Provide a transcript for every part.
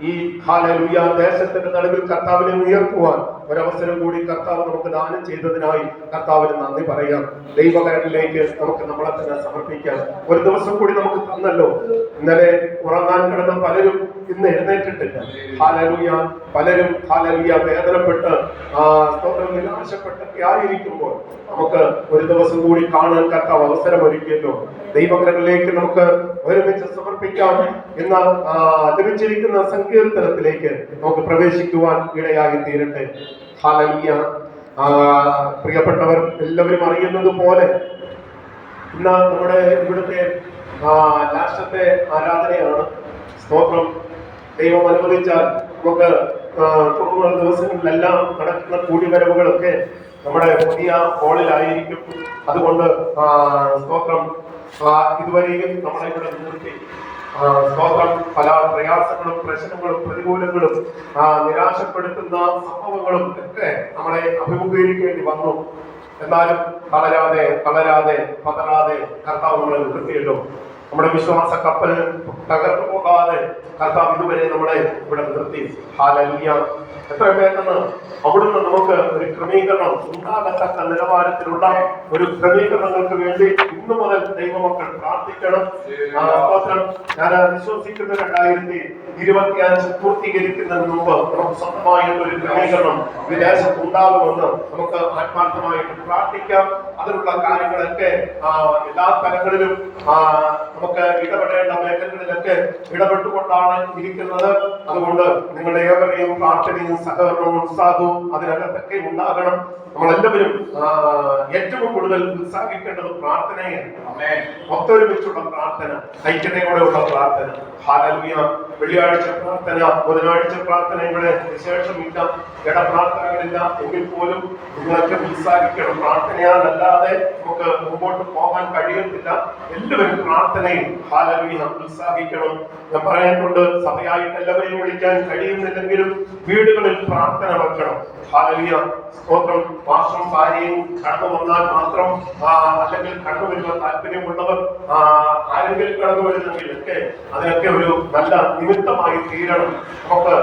ഈ ഹല്ലേലൂയ ദേശത്തിന്റെ നടുവിൽ കർത്താവിനെ ഉയർത്തുവാൻ ഒരവസരം കൂടി കർത്താവ് നമുക്ക് ദാനം ചെയ്തതിനായി കർത്താവിന് നന്ദി പറയാം. ദൈവകരങ്ങളിലേക്ക് നമുക്ക് നമ്മളെ തന്നെ സമർപ്പിക്കാം. ഒരു ദിവസം കൂടി നമുക്ക് തന്നല്ലോ. ഇന്നലെ ഉറങ്ങാൻ കിടന്ന പലരും ഇന്ന് എഴുന്നേറ്റിട്ടില്ല. ഹല്ലേലൂയ. പലരും ഹല്ലേലൂയ വേദനപ്പെട്ട് നിരാശപ്പെട്ടൊക്കെ ആയിരിക്കുമ്പോൾ നമുക്ക് ഒരു ദിവസം കൂടി കാണാൻ കർത്താവ് അവസരം ഒരുക്കിയല്ലോ. ദൈവകരങ്ങളിലേക്ക് നമുക്ക് ഒരുമിച്ച് സമർപ്പിക്കാം. ഇന്ന് ലഭിച്ചിരിക്കുന്ന സങ്കീർത്തനത്തിലേക്ക് നമുക്ക് പ്രവേശിക്കുവാൻ ഇടയായി തീരട്ടെ. ഹല്ലേലൂയ. പ്രിയപ്പെട്ടവർ, എല്ലാവരും അറിയുന്നത് പോലെ ഇന്ന് നമ്മുടെ ഇവിടുത്തെ ലാസ്റ്റത്തെ ആരാധനയാണ്. സ്തോത്രം. ദൈവം അനുവദിച്ചാൽ നമുക്ക് തുടർന്നുള്ള ദിവസങ്ങളിലെല്ലാം നടക്കുന്ന കൂടിവരവുകളൊക്കെ നമ്മുടെ പുതിയ ഹാളിലായിരിക്കും. അതുകൊണ്ട് സ്തോത്രം, ഇതുവരെയും നമ്മളെ ഇവിടെ നിർത്തി സ്തോത്രം പല പ്രയാസങ്ങളും പ്രശ്നങ്ങളും പ്രതികൂലങ്ങളും നിരാശപ്പെടുത്തുന്ന സംഭവങ്ങളും ഒക്കെ നമ്മളെ അഭിമുഖീകരിക്കേണ്ടി വന്നു. എന്നാലും തളരാതെ പതറാതെ കർത്താവ് നമ്മളെ നിർത്തിയല്ലോ. നമ്മുടെ വിശ്വാസ കപ്പൽ തകർന്നു പോകാതെ കർത്താവ് ഇതുവരെ നമ്മളെ ഇവിടെ നിർത്തി. ഹല്ലേലൂയ. എത്ര പെട്ടെന്ന് അവിടുന്ന് നമുക്ക് ഒരു ക്രമീകരണം ഉണ്ടാകത്തക്ക നിലവാരത്തിലുള്ള ഒരു ക്രമീകരണങ്ങൾക്ക് വേണ്ടി ഇന്നു മുതൽ ദൈവമക്കൾ പ്രാർത്ഥിക്കണം. ഞാൻ വിശ്വസിക്കുന്ന 2025 പൂർത്തീകരിക്കുന്നതിന് മുമ്പ് നമുക്ക് സ്വന്തമായിട്ട് ഒരു ക്രമീകരണം വിദേശത്ത് ഉണ്ടാകുമെന്ന് നമുക്ക് ആത്മാർത്ഥമായിട്ട് പ്രാർത്ഥിക്കാം. അതിനുള്ള കാര്യങ്ങളൊക്കെ എല്ലാ തലങ്ങളിലും നമുക്ക് ഇടപെടേണ്ട മേഖലകളിലൊക്കെ ഇടപെട്ടുകൊണ്ടാണ് ഇരിക്കുന്നത്. അതുകൊണ്ട് നിങ്ങളുടെ ഏവരെയും പ്രാർത്ഥനയും സഹകരണവും ഉത്സാഹവും അതിനകത്തൊക്കെ ഉണ്ടാകണം. നമ്മളെല്ലാവരും ഏറ്റവും കൂടുതൽ ഉത്സാഹിക്കേണ്ടത് പ്രാർത്ഥനയാണ്. ഒത്തൊരുമിച്ചുള്ള പ്രാർത്ഥന, ഐക്യതയോടെയുള്ള പ്രാർത്ഥന. ഹല്ലേലൂയ. വെള്ളിയാഴ്ച പ്രാർത്ഥന, ബുധനാഴ്ച പ്രാർത്ഥനയുടെ വിശേഷമില്ല, ഇടപ്രാർത്ഥനകളില്ല. എങ്കിൽ പോലും നിങ്ങളൊക്കെ ഉത്സാഹിക്കണം. പ്രാർത്ഥനയാലല്ലാതെ നമുക്ക് മുമ്പോട്ട് പോകാൻ കഴിയത്തില്ല. എല്ലാവരും പ്രാർത്ഥനയിൽ ഹല്ലേലൂയ ഉത്സാഹിക്കണം. ഞാൻ പറഞ്ഞിട്ടുണ്ട്, സഭയായിട്ട് എല്ലാവരെയും വിളിക്കാൻ കഴിയുന്നില്ലെങ്കിലും വീടുകളിൽ പ്രാർത്ഥന വെക്കണം. ഹല്ലേലൂയ. സ്തോത്രം. പാസ്റ്ററും ഭാര്യയും കടന്നു വന്നാൽ മാത്രം, അല്ലെങ്കിൽ കടന്നു വരുവാൻ താല്പര്യമുള്ളവർ ആരെങ്കിലും കടന്നു വരുന്നെങ്കിൽ ഒക്കെ അതിനൊക്കെ ഒരു നല്ല നിമിത്തമായി തീരണം. നമുക്ക്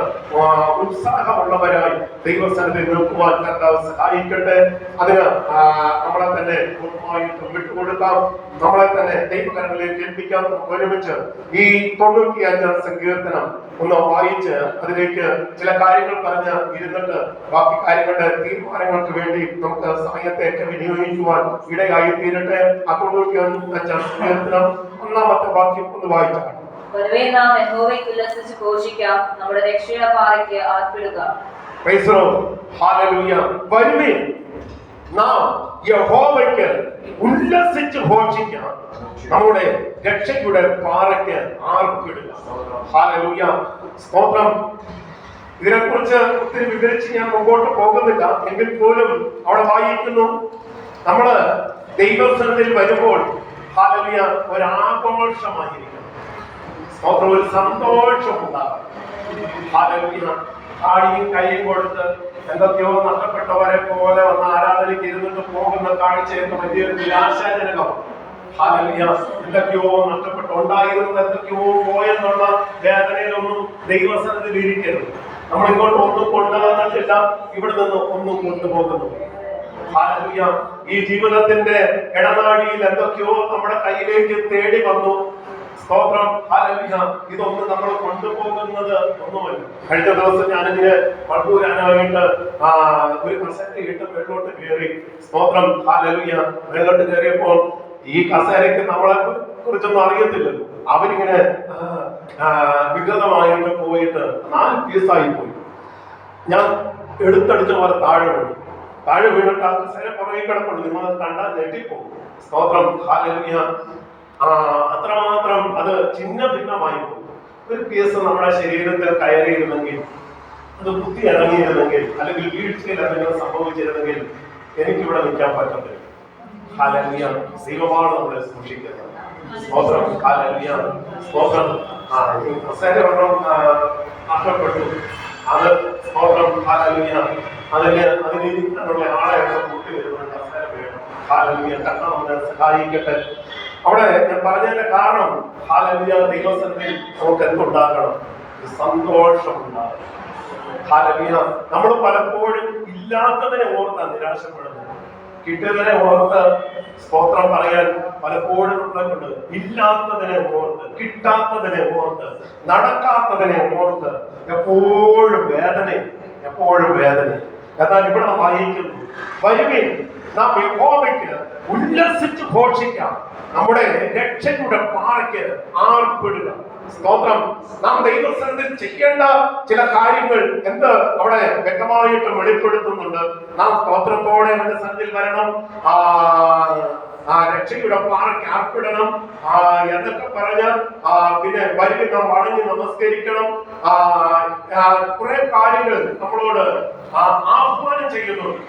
ഉത്സാഹമുള്ളവരായി ദൈവസന്നിധി നിൽക്കുവാൻ കർത്താവ് സഹായിക്കട്ടെ. അതിന് നമ്മളെ തന്നെ പൂർണ്ണമായിട്ടും വിട്ടുകൊടുക്കാം. നമ്മളെ തന്നെ ദൈവകരങ്ങളിലേക്ക് ഏൽപ്പിക്കാം. ഒരുമിച്ച് ഈ 95 സങ്കീർത്തനം ഒന്ന് വായിച്ച് അതിലേക്ക് ചില കാര്യങ്ങൾ പറഞ്ഞ് ഇരുന്നിട്ട് ബാക്കി കാര്യങ്ങളുടെ തീരുമാനങ്ങൾക്ക് വേണ്ടി നമുക്ക് സമയത്തേക്ക് വിനിയോഗിക്കുവാൻ ഇടയായി തീരട്ടെ. 95 സങ്കീർത്തനം 1-ാമത്തെ വാക്യം ഒന്ന് വായിച്ചാണ്. നാം യഹോവയ്ക്ക് ഉല്ലസിച്ച് ഘോഷിക്കാം, നമ്മുടെ രക്ഷയുടെ പാറയ്ക്ക് ആർപ്പിടുക. Praise the Lord. ഹല്ലേലൂയ. വരുവിൻ, നാം യഹോവയ്ക്ക് ഉല്ലസിച്ച് ഘോഷിക്കാം, നമ്മുടെ രക്ഷയുടെ പാറയ്ക്ക് ആർപ്പിടുക. ഹല്ലേലൂയ. സ്തോത്രം. ഇതിനെക്കുറിച്ച് ഒത്തിരി വിവരിച്ച് ഞാൻ മുമ്പോട്ട് പോകുന്നില്ല. എങ്കിൽ പോലും അവിടെ വായിക്കുന്നു, നമ്മള് ദൈവസന്നിധിയിൽ വരുമ്പോൾ ഹല്ലേലൂയ ഒരാഘോഷമായിരിക്കും. സ്തോത്രം. ഒരു സന്തോഷം ഉണ്ടാകും. ഹല്ലേലൂയ. ആടിയും കൈയും കൊടുത്ത് എന്തൊക്കെയോ നഷ്ടപ്പെട്ടവരെ പോലെ വന്ന് ആരാധനയ്ക്ക് ഇരുന്നിട്ട് പോകുന്ന കാഴ്ചയൊക്കെ വലിയൊരു നിരാശാജനകമാണ്. ഹല്ലേലൂയ. എന്തൊക്കെയോ നഷ്ടപ്പെട്ടു, ഉണ്ടായിരുന്നത് എന്തൊക്കെയോ പോയെന്നുള്ള വേദനയിലൊന്നും ദൈവസന്നിധിയിൽ ഇരിക്കരുത്. നമ്മൾ ഇങ്ങോട്ട് ഒന്നും കൊണ്ടുവന്നിട്ടില്ല, ഇവിടെ നിന്ന് ഒന്നും കൊണ്ടുപോകുന്നു. ഹല്ലേലൂയ. ഈ ജീവിതത്തിന്റെ ഇടനാഴിയിൽ എന്തൊക്കെയോ നമ്മുടെ കയ്യിലേക്ക് തേടി വന്നു. സ്തോത്രം. ഹല്ലേലൂയ. ഇതൊന്നും നമ്മൾ കൊണ്ടുപോകുന്നത് ഒന്നുമല്ല. കഴിഞ്ഞ ദിവസം ഞാനിങ്ങനെ പടൂരാനായിട്ട് ഒരു കസേരയിട്ട് വെള്ളോട്ട് കയറി. സ്തോത്രം. ഹല്ലേലൂയ. വെള്ളോട്ട് കയറിയപ്പോൾ ഈ കസേരയ്ക്ക് നമ്മളെ കുറിച്ചൊന്നും അറിയത്തില്ലല്ലോ. അവരിങ്ങനെ വികൃതമായിട്ട് പോയിട്ട് 4 പീസായി പോയി. ഞാൻ എടുത്തടിച്ച പോലെ താഴെ വീണിട്ട് ആ കസേര പുറകെ കിടപ്പുണ്ട്. നിങ്ങളത് കണ്ടാൽ ഞെട്ടിപ്പോകും. സ്തോത്രം. ഹല്ലേലൂയ. അത്രമാത്രം അത് ചിഹ്ന ഭിന്നമായി പോകും. ഒരു പീസ് നമ്മുടെ ശരീരത്തിൽ കയറിയിരുന്നെങ്കിൽ, അത് കുത്തി ഇറങ്ങിയിരുന്നെങ്കിൽ, അല്ലെങ്കിൽ വീഴ്ചയിൽ എന്തെങ്കിലും സംഭവിച്ചിരുന്നെങ്കിൽ എനിക്കിവിടെ നിൽക്കാൻ പറ്റത്തില്ല. ഹല്ലേലൂയ. ദൈവമാണ് നമ്മളെ സൂക്ഷിക്കുന്നത്. സ്തോത്രം. ഹല്ലേലൂയ. സ്തോത്രം. കസേര ഒരെണ്ണം നഷ്ടപ്പെട്ടു. അത് സ്തോത്രം. ഹല്ലേലൂയ. അതിനിരിക്കാനുള്ള ആളെ കൂട്ടി വരുന്നുണ്ട്. കസേര വേണം. ഹല്ലേലൂയ. കർത്താവ് നമ്മളെ സഹായിക്കട്ടെ. അവിടെ ഞാൻ പറഞ്ഞതിന്റെ കാരണം ഹല്ലേലൂയ ദൈവസന്നിധിയിൽ നമുക്ക് എന്തുണ്ടാകണം? സന്തോഷമുണ്ടാകും. ഹല്ലേലൂയ. നമ്മൾ പലപ്പോഴും ഇല്ലാത്തതിനെ ഓർത്താ നിരാശപ്പെടുന്നത്. കിട്ടുന്നതിനെ ഓർത്ത് സ്തോത്രം പറയാൻ പലപ്പോഴും നമ്മളെക്കൊണ്ട് ഇല്ലാത്തതിനെ ഓർത്ത്, കിട്ടാത്തതിനെ ഓർത്ത്, നടക്കാത്തതിനെ ഓർത്ത് എപ്പോഴും വേദന. എന്നാൽ ഇവിടെ വായിക്കുന്നു, വരുവിൻ നാം യഹോവയ്ക്ക് ഉല്ലസിച്ച് ഘോഷിക്കാം, നമ്മുടെ രക്ഷയുടെ പാറയ്ക്ക് ആർപ്പിടുക. സ്തോത്രം. നാം ദൈവസന്നിധിയിൽ ചെയ്യേണ്ട ചില കാര്യങ്ങൾ അവിടെ വ്യക്തമായിട്ട് വെളിപ്പെടുത്തുന്നുണ്ട്. നാം സ്തോത്രത്തോടെ അവന്റെ സന്നിധിയിൽ വരണം, രക്ഷയുടെ പാറയ്ക്ക് ആർപ്പിടണം എന്നൊക്കെ പറഞ്ഞ് പിന്നെ വരുവിൻ നാം വണങ്ങി നമസ്കരിക്കണം. കുറെ കാര്യങ്ങൾ നമ്മളോട് ആഹ്വാനം ചെയ്യുന്നുണ്ട്.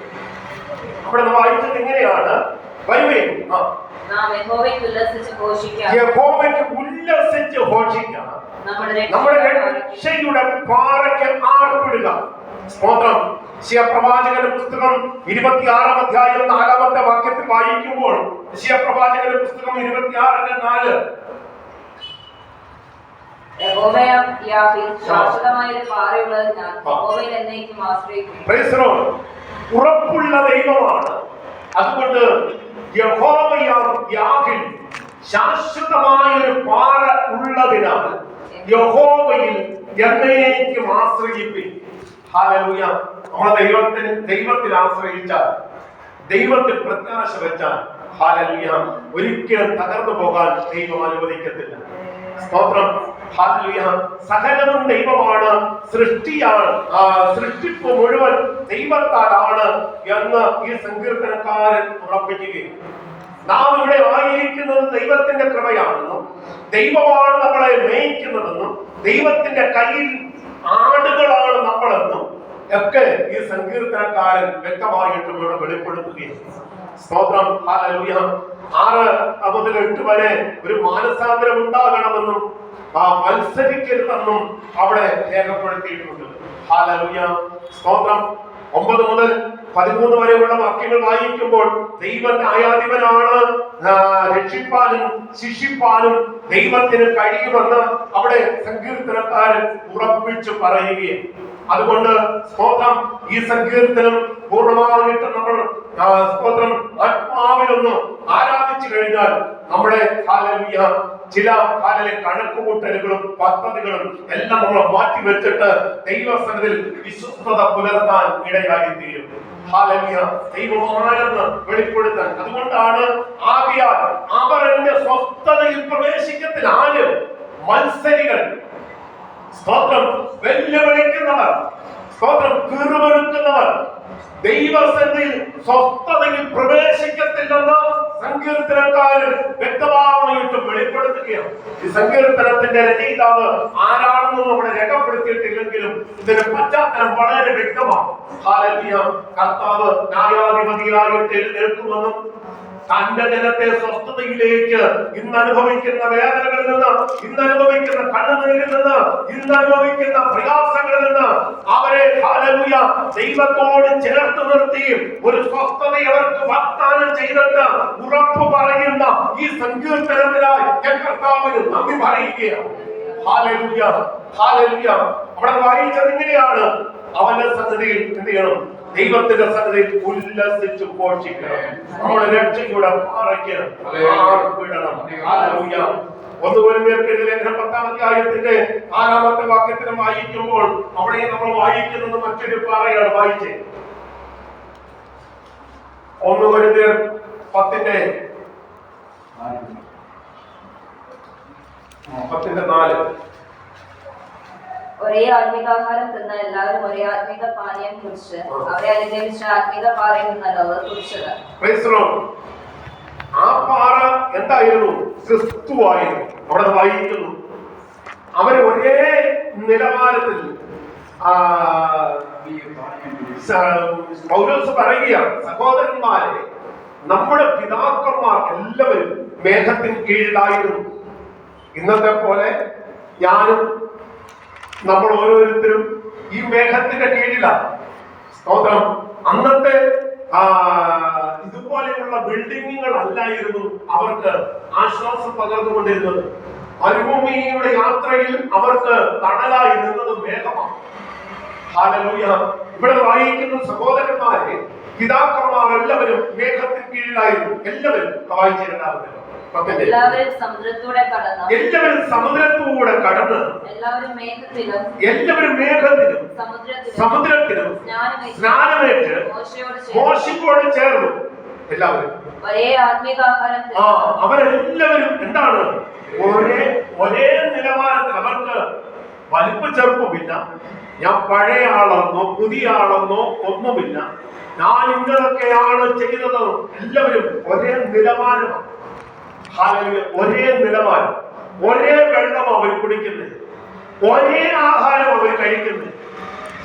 അവിടെ വായിച്ചത് ഇങ്ങനെയാണ്, വരുവിൻ യഹോവയ്ക്ക് ഉല്ലസിച്ച് ഘോഷിക്കാം, നമ്മുടെ രക്ഷയുടെ പാറയ്ക്ക് ആർപ്പിടുക. സ്തോത്രം. യെശയ്യാപ്രവാചകന്റെ പുസ്തകം 26-ാം അധ്യായം 4-ാമത്തെ വാക്യത്തിൽ വായിക്കുമ്പോൾ, യെശയ്യാപ്രവാചകന്റെ പുസ്തകം 26:4, യഹോവയാം യാഹ്വേ ശാശ്വതമായ ഒരു പാറയുള്ളതിനാൽ യഹോവയിൽ എന്നേക്കും ആശ്രയിക്കും. ഉറപ്പുള്ള ദൈവമാണ്. അതുകൊണ്ട് യഹോവയാം യാഹ്വേ ശാശ്വതമായ ഒരു പാറ ഉള്ളതിനാൽ യഹോവയിൽ എന്നേക്കും ആശ്രയിപ്പിൻ. ഹല്ലേലൂയ. നമ്മളെ ദൈവത്തിൽ ആശ്രയിച്ചാൽ, ദൈവത്തിൽ പ്രത്യാശ വെച്ചാൽ, ഹല്ലേലൂയ, ഒരിക്കലും തകർന്നു പോകാൻ ദൈവം അനുവദിക്കത്തില്ല. സ്തോത്രം. ഹല്ലേലൂയ. സകലവും ദൈവമാണ്, സൃഷ്ടിപ്പ് മുഴുവൻ ദൈവത്താലാണ് എന്ന് ഈ സങ്കീർത്തനക്കാരൻ ഉറപ്പിക്കുകയും, നാം ഇവിടെ ആയിരിക്കുന്നത് ദൈവത്തിന്റെ കൃപയാണെന്നും ദൈവമാണ് നമ്മളെ നയിക്കുന്നതെന്നും ദൈവത്തിന്റെ കയ്യിൽ ആടുകളാണ് നമ്മളെന്നും ഒക്കെ ഈ സങ്കീർത്തനക്കാരൻ വ്യക്തമായിട്ടും ഇവിടെ വെളിപ്പെടുത്തുകയും. സ്തോത്രം. ഹല്ലേലൂയ. 6 മുതൽ 8 വരെ ഒരു മാനസാന്തരം ഉണ്ടാകണമെന്നും മത്സരിക്കരുതെന്നും അവിടെ രേഖപ്പെടുത്തിയിട്ടുണ്ട്. ഹല്ലേലൂയ. സ്തോത്രം. 9 മുതൽ 13 വരെയുള്ള വാക്യങ്ങൾ വായിക്കുമ്പോൾ, ദൈവം ന്യായാധിപനാണ്, രക്ഷിപ്പാനും ശിക്ഷിപ്പാനും ദൈവത്തിന് കഴിയുമെന്ന് അവിടെ സങ്കീർത്തനക്കാരൻ ഉറപ്പിച്ചു പറയുകയും, അതുകൊണ്ട് സ്തോത്രം, ഈ സങ്കീർത്തനം പൂർണ്ണമായിട്ട് നമ്മൾ സ്തോത്രം ആത്മാവിലൊന്ന് ആരാധിച്ചു കഴിഞ്ഞാൽ നമ്മുടെ ഹല്ലേലൂയ ചില കണക്കുകൂട്ടലുകളും പദ്ധതികളും എല്ലാം നമ്മൾ മാറ്റി വെച്ചിട്ട് ദൈവസന്നിധിയിൽ വിശ്വസ്തത പുലർത്താൻ ഇടയായി തീരും. ഹല്ലേലൂയ. ദൈവമാണെന്ന് വെളിപ്പെടുത്താൻ. അതുകൊണ്ടാണ് ആകയാൽ അവർ എന്റെ സ്വസ്ഥതയിൽ പ്രവേശിക്കത്തിൽ ആര്? മത്സരികൾ. സ്തോത്രം. വെല്ലുവിളിക്കുന്നവർ, സ്തോത്രം, കീറുപെറുക്കുന്നവർ ദൈവസന്നിധിയിൽ സ്വസ്ഥതയിൽ പ്രവേശിക്കത്തില്ലെന്ന് സങ്കീർത്തനക്കാരൻ വ്യക്തമായിട്ട് വെളിപ്പെടുത്തുകയാണ്. ഈ സങ്കീർത്തനത്തിന്റെ രചയിതാവ് ആരാണെന്നും അവിടെ രേഖപ്പെടുത്തിയിട്ടില്ലെങ്കിലും ഇതിന്റെ പശ്ചാത്തലം വളരെ വ്യക്തമാണ്. ഹല്ലേലൂയ. കർത്താവ് ന്യായാധിപതിയായിട്ട് എഴുന്നേൽക്കുമെന്നും തന്റെ ജനത്തെ സ്വസ്ഥതയിലേക്ക് ഇന്ന് അനുഭവിക്കുന്ന വേദനകളിൽ നിന്ന്, ഇന്ന് അനുഭവിക്കുന്ന കണ്ണുനീരിൽ നിന്ന്, ഇന്ന് അനുഭവിക്കുന്ന പ്രയാസങ്ങളിൽ നിന്ന് അവരെ ഹല്ലേലൂയ ദൈവത്തോട് ചേർത്ത് നിർത്തി ഒരു സ്വസ്ഥത അവർക്ക് വാഗ്ദാനം ചെയ്തിട്ട് ഉറപ്പ് പറയുന്ന ഈ സങ്കീർത്തനത്തിനായി കർത്താവിന് നന്ദി പറയുകയാണ്. ഹല്ലേലൂയ. ഹല്ലേലൂയ. അവിടെ വായിച്ചത് ഇങ്ങനെയാണ്, അവന്റെ സന്നിധിയിൽ എന്ത് ചെയ്യണം? ദൈവത്തിന്റെ സന്നിധിയിൽ ഉല്ലസിച്ചു ഘോഷിക്കണം. നമ്മുടെ രക്ഷയുടെ പാറയ്ക്ക് ആർപ്പിടണം. ഹല്ലേലൂയ. 1 കൊരിന്ത്യർക്കെതിരെ ലേഖനം 10-ാം അധ്യായത്തിന്റെ 6-ാമത്തെ വാക്യത്തിലും വായിക്കുമ്പോൾ അവിടെ നമ്മൾ വായിക്കുന്നത് മറ്റൊരു പാറയാണ്. വായിച്ചേ 1 കൊരിന്ത്യർ 10:4. ഒരേ ആത്മീകാഹാരം തിന്ന എല്ലാവരും ഒരേ ആത്മീക പാനീയം കുടിച്ച് അവരെ അനുഗമിച്ച ആത്മീക പാറയിൽ നിന്നല്ലോ അവർ കുടിച്ചത്. ആ പാറ എന്തായിരുന്നു? ക്രിസ്തുവായിരുന്നു. അവിടെ വായിക്കുന്നു, അവർ ഒരേ നിലവാരത്തിൽ പൗലോസ് പറയുകയാണ്, സഹോദരന്മാരെ, നമ്മുടെ പിതാക്കന്മാർ എല്ലാവരും മേഘത്തിന് കീഴിലായിരുന്നു. ഇന്നത്തെ പോലെ ഞാനും നമ്മൾ ഓരോരുത്തരും ഈ മേഘത്തിന്റെ കീഴിലാണ്. സ്തോത്രം. അന്നത്തെ ഇതുപോലെയുള്ള ബിൽഡിങ്ങുകൾ അല്ലായിരുന്നു അവർക്ക് ആശ്വാസം പകർന്നുകൊണ്ടിരുന്നത്. മരുഭൂമിയുടെ യാത്രയിൽ അവർക്ക് തണലായി നിന്നത് മേഘമാണ്. ഹല്ലേലൂയ. ഇവിടെ വായിക്കുന്ന സഹോദരന്മാരെ, പിതാക്കന്മാർ എല്ലാവരും മേഘത്തിന് കീഴിലായിരുന്നു. എല്ലാവരും വായിച്ചിട്ടുണ്ടാവുന്നത് എല്ലാവരും സമുദ്രത്തൂടെ കടന്നു. എല്ലാവരും മേഘത്തിലും സമുദ്രത്തിലും സ്നാനമേറ്റ് മോശയോട് ചേർന്നു. എല്ലാവരും ഒരേ ആത്മീകാഹാരം. അവരെല്ലാവരും എന്താണ്? ഒരേ നിലവാരത്തിൽ. അവർക്ക് വലിപ്പ ചെറുപ്പമില്ല. ഞാൻ പഴയ ആളെന്നോ പുതിയ ആളെന്നോ ഒന്നുമില്ല. ഞാൻ ഇങ്ങനൊക്കെയാണ് ചെയ്തത്. എല്ലാവരും ഒരേ നിലവാരമാണ്. ഒരേ നിലവാരം. ഒരേ വെള്ളം അവർ കുടിക്കുന്നത്, ഒരേ ആഹാരം അവർ കഴിക്കുന്നത്.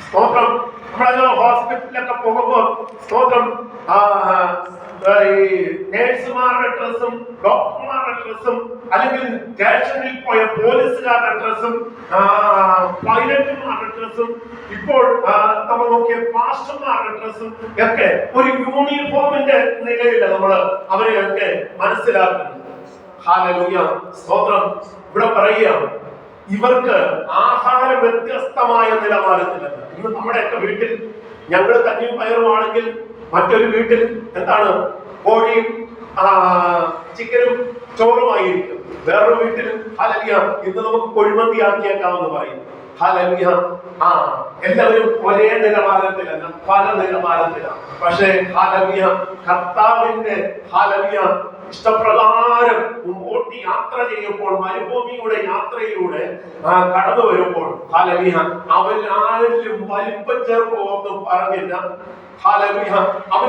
സ്തോത്രം. നമ്മളങ്ങനെ ഹോസ്പിറ്റലിലൊക്കെ പോകുമ്പോൾ സ്തോത്രം, നേഴ്സുമാരുടെ ഡ്രസ്സും ഡോക്ടർമാരുടെ ഡ്രസ്സും അല്ലെങ്കിൽ സ്റ്റേഷനിൽ പോയ പോലീസുകാരുടെ ഡ്രസ്സും പൈലറ്റുമാരുടെ ഡ്രസ്സും ഇപ്പോൾ നമ്മൾ നോക്കിയ പാസ്റ്റർമാരുടെ ഡ്രസ്സും ഒക്കെ ഒരു യൂണിഫോമിന്റെ നിലയില്ല നമ്മൾ അവരെയൊക്കെ മനസ്സിലാക്കുന്നത്. ഹല്ലേലൂയ. സ്തോത്രം. ഇവിടെ പറയുക, ഇവർക്ക് ആഹാരം വ്യത്യസ്തമായ നിലവാരത്തിലല്ല. ഇന്ന് നമ്മുടെയൊക്കെ വീട്ടിൽ ഞങ്ങൾ കഞ്ഞിയും പയറുമാണെങ്കിൽ മറ്റൊരു വീട്ടിൽ എന്താണ്? കോഴിയും ചിക്കനും ചോറുമായിരിക്കും. വേറൊരു വീട്ടിൽ ഹല്ലേലൂയ ഇന്ന് നമുക്ക് കൊഴിമന്തി ആക്കിയേക്കാമെന്ന് പറയും. ഹല്ലേലൂയ. എല്ലാവരും ഒരേ നിലവാരത്തിലല്ല, പല നിലവാരത്തിലാണ്. പക്ഷേ ഹല്ലേലൂയ കർത്താവിന്റെ ഹല്ലേലൂയ ഇഷ്ടപ്രകാരം മുമ്പോട്ട് യാത്ര ചെയ്യുമ്പോൾ, മരുഭൂമിയുടെ യാത്രയിലൂടെ കടന്നു വരുമ്പോൾ ഹല്ലേലൂയ അവരാരും വലിപ്പം ചെറുപ്പമൊന്നും പറഞ്ഞില്ല. ഹല്ലേലൂയ അവർ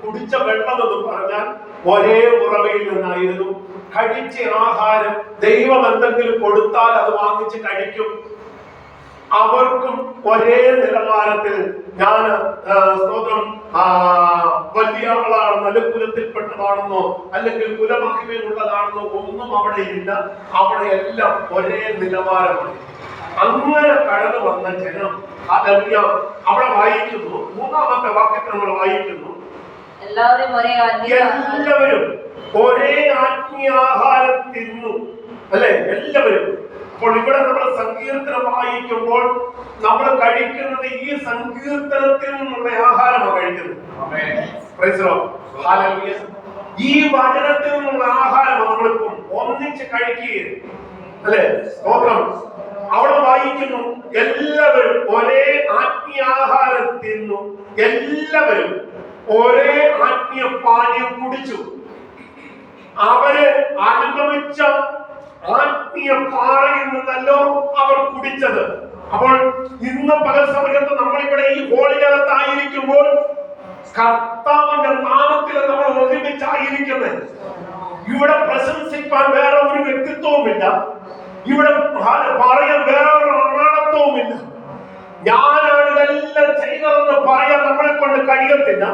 കുടിച്ച വെള്ളം എന്ന് പറഞ്ഞാൽ ഒരേ ഉറവയിൽ നിന്നായിരുന്നു. കഴിച്ച ആഹാരം ദൈവം എന്തെങ്കിലും കൊടുത്താൽ അത് വാങ്ങിച്ച് കഴിക്കും. അവർക്കും ഒരേ നിലവാരത്തിൽ ഞാൻ സ്തോത്രം വലിയ ആളാണെന്നോ അല്ലെങ്കിൽ കുലത്തിൽപ്പെട്ടതാണെന്നോ അല്ലെങ്കിൽ കുലമഹിമയുള്ളതാണെന്നോ ഒന്നും അവിടെ ഇല്ല. അവിടെ എല്ലാം ഒരേ നിലവാരമാണ്. അങ്ങനെ കടന്നു വന്ന ജനം അവിടെ വായിക്കുന്നു. 3-ാമത്തെ വാക്യത്തിൽ നമ്മൾ വായിക്കുന്നു, എല്ലാവരും ഒരേ ആത്മീയാഹാരം തിന്നു. അല്ലെ? എല്ലാവരും. അപ്പോൾ ഇവിടെ നമ്മൾ സങ്കീർത്തനം വായിക്കുമ്പോൾ നമ്മൾ കഴിക്കുന്നത് ഈ സങ്കീർത്തനത്തിൽ നിന്നുള്ള ആഹാരമാണ് കഴിക്കുന്നത്. ഈ വചനത്തിൽ നിന്നുള്ള ആഹാരമാണ് നമ്മളിപ്പം ഒന്നിച്ച് കഴിക്കുകയും. അല്ലെ? സ്തോത്രം. അവിടെ വായിക്കുന്നു, എല്ലാവരും ഒരേ ആത്മീയാഹാരം തിന്നു, എല്ലാവരും ഒരേ ആത്മീയ പാനീയം കുടിച്ചു. അവര് അനുഭവിച്ച ആത്മീയ പാറയിൽ നിന്നല്ലോ അവർ കുടിച്ചത്. അപ്പോൾ ഇന്ന് പകൽ സമയത്ത് നമ്മളിവിടെ ഈ ഹോളിനകത്തായിരിക്കുമ്പോൾ കർത്താവിന്റെ നാമത്തിൽ നമ്മൾ ഒരുമിച്ചായിരിക്കുന്നത്. ഇവിടെ പ്രശംസിക്കാൻ വേറെ ഒരു വ്യക്തിത്വവുമില്ല. ഇവിടെ പറയാൻ വേറെ ഒരു അനാടത്വവുമില്ല. ഞാനാണ് ഇതെല്ലാം ചെയ്തതെന്ന് പറയാൻ നമ്മളെ കൊണ്ട് കഴിയത്തില്ല.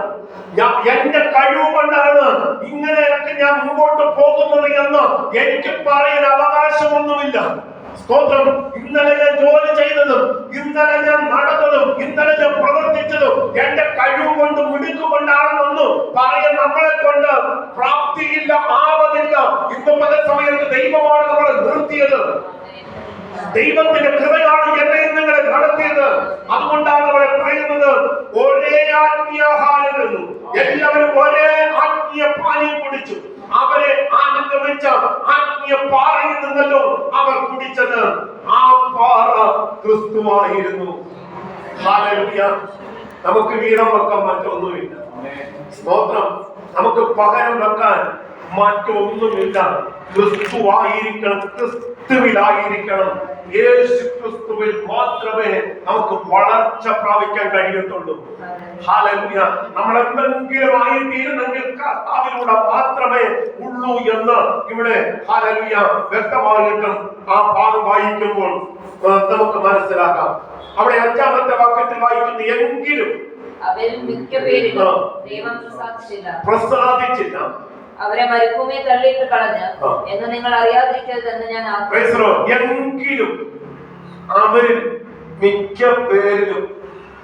എന്റെ കഴിവ് കൊണ്ടാണ് ഇങ്ങനെയൊക്കെ ഞാൻ മുമ്പോട്ട് പോകുന്നത് എന്ന് എനിക്ക് പറയാൻ അവകാശമൊന്നുമില്ല. സ്തോത്രം. ഇന്നലെ ഞാൻ ജോലി ചെയ്തതും ഇന്നലെ ഞാൻ നടന്നതും ഇന്നലെ ഞാൻ പ്രവർത്തിച്ചതും എന്റെ കഴിവ് കൊണ്ട് മിടുക്കുകൊണ്ടാണെന്ന് പറയാൻ നമ്മളെ കൊണ്ട് പ്രാപ്തിയില്ല, ആവതില്ല. ഇന്ന് പല സമയത്ത് ദൈവമാണ് നമ്മളെ നിർത്തിയത്. ദൈവത്തിന്റെ കൃപയാണ് എന്നെയും നിങ്ങളെ നടത്തിയത്. അതുകൊണ്ടാണ് അവരെ പറയുന്നത് ഒരേ ആത്മീയാഹാരം എന്നു. എല്ലാവരും ഒരേ ആത്മീയ പാനീയം കുടിച്ചു. അവരെ ആനന്ദമിച്ച ആത്മീയ പാറയിൽ നിന്നല്ലോ അവർ കുടിച്ചത്. ആ പാറ ക്രിസ്തുവായിരുന്നു. ഹല്ലേലൂയ. നമുക്ക് വീരം വെക്കാൻ മറ്റൊന്നുമില്ല. സ്തോത്രം. നമുക്ക് പകരം വെക്കാൻ മറ്റൊന്നുമില്ല. ക്രിസ്തുവായിരിക്കണം, ക്രിസ്തുവിലായിരിക്കണം. യേശു ക്രിസ്തുവിൽ മാത്രമേ നമുക്ക് വളർച്ച പ്രാപിക്കാൻ കഴിയത്തുള്ളൂ. ഹല്ലേലൂയ. നമ്മൾ എന്തെങ്കിലും ആയിത്തീരുന്നെങ്കിൽ കർത്താവിലൂടെ മാത്രമേ ഉള്ളൂ എന്ന് ഇവിടെ ഹല്ലേലൂയ വ്യക്തമായിട്ടും ആ ഭാഗം വായിക്കുമ്പോൾ നമുക്ക് മനസ്സിലാക്കാം. അവിടെ 5-ാമത്തെ വാക്യത്തിൽ വായിക്കുന്നു, എങ്കിലും അവരിൽ മിക്കപേരും ദൈവം പ്രസാദിച്ചില്ല, അവരെ മരുഭൂമിയെ തള്ളിയിട്ട് കളഞ്ഞ് എന്ന് നിങ്ങൾ അറിയാതിരിക്കരുതെന്ന് ഞാൻ എങ്കിലും അവരിൽ മിക്ക പേരിലും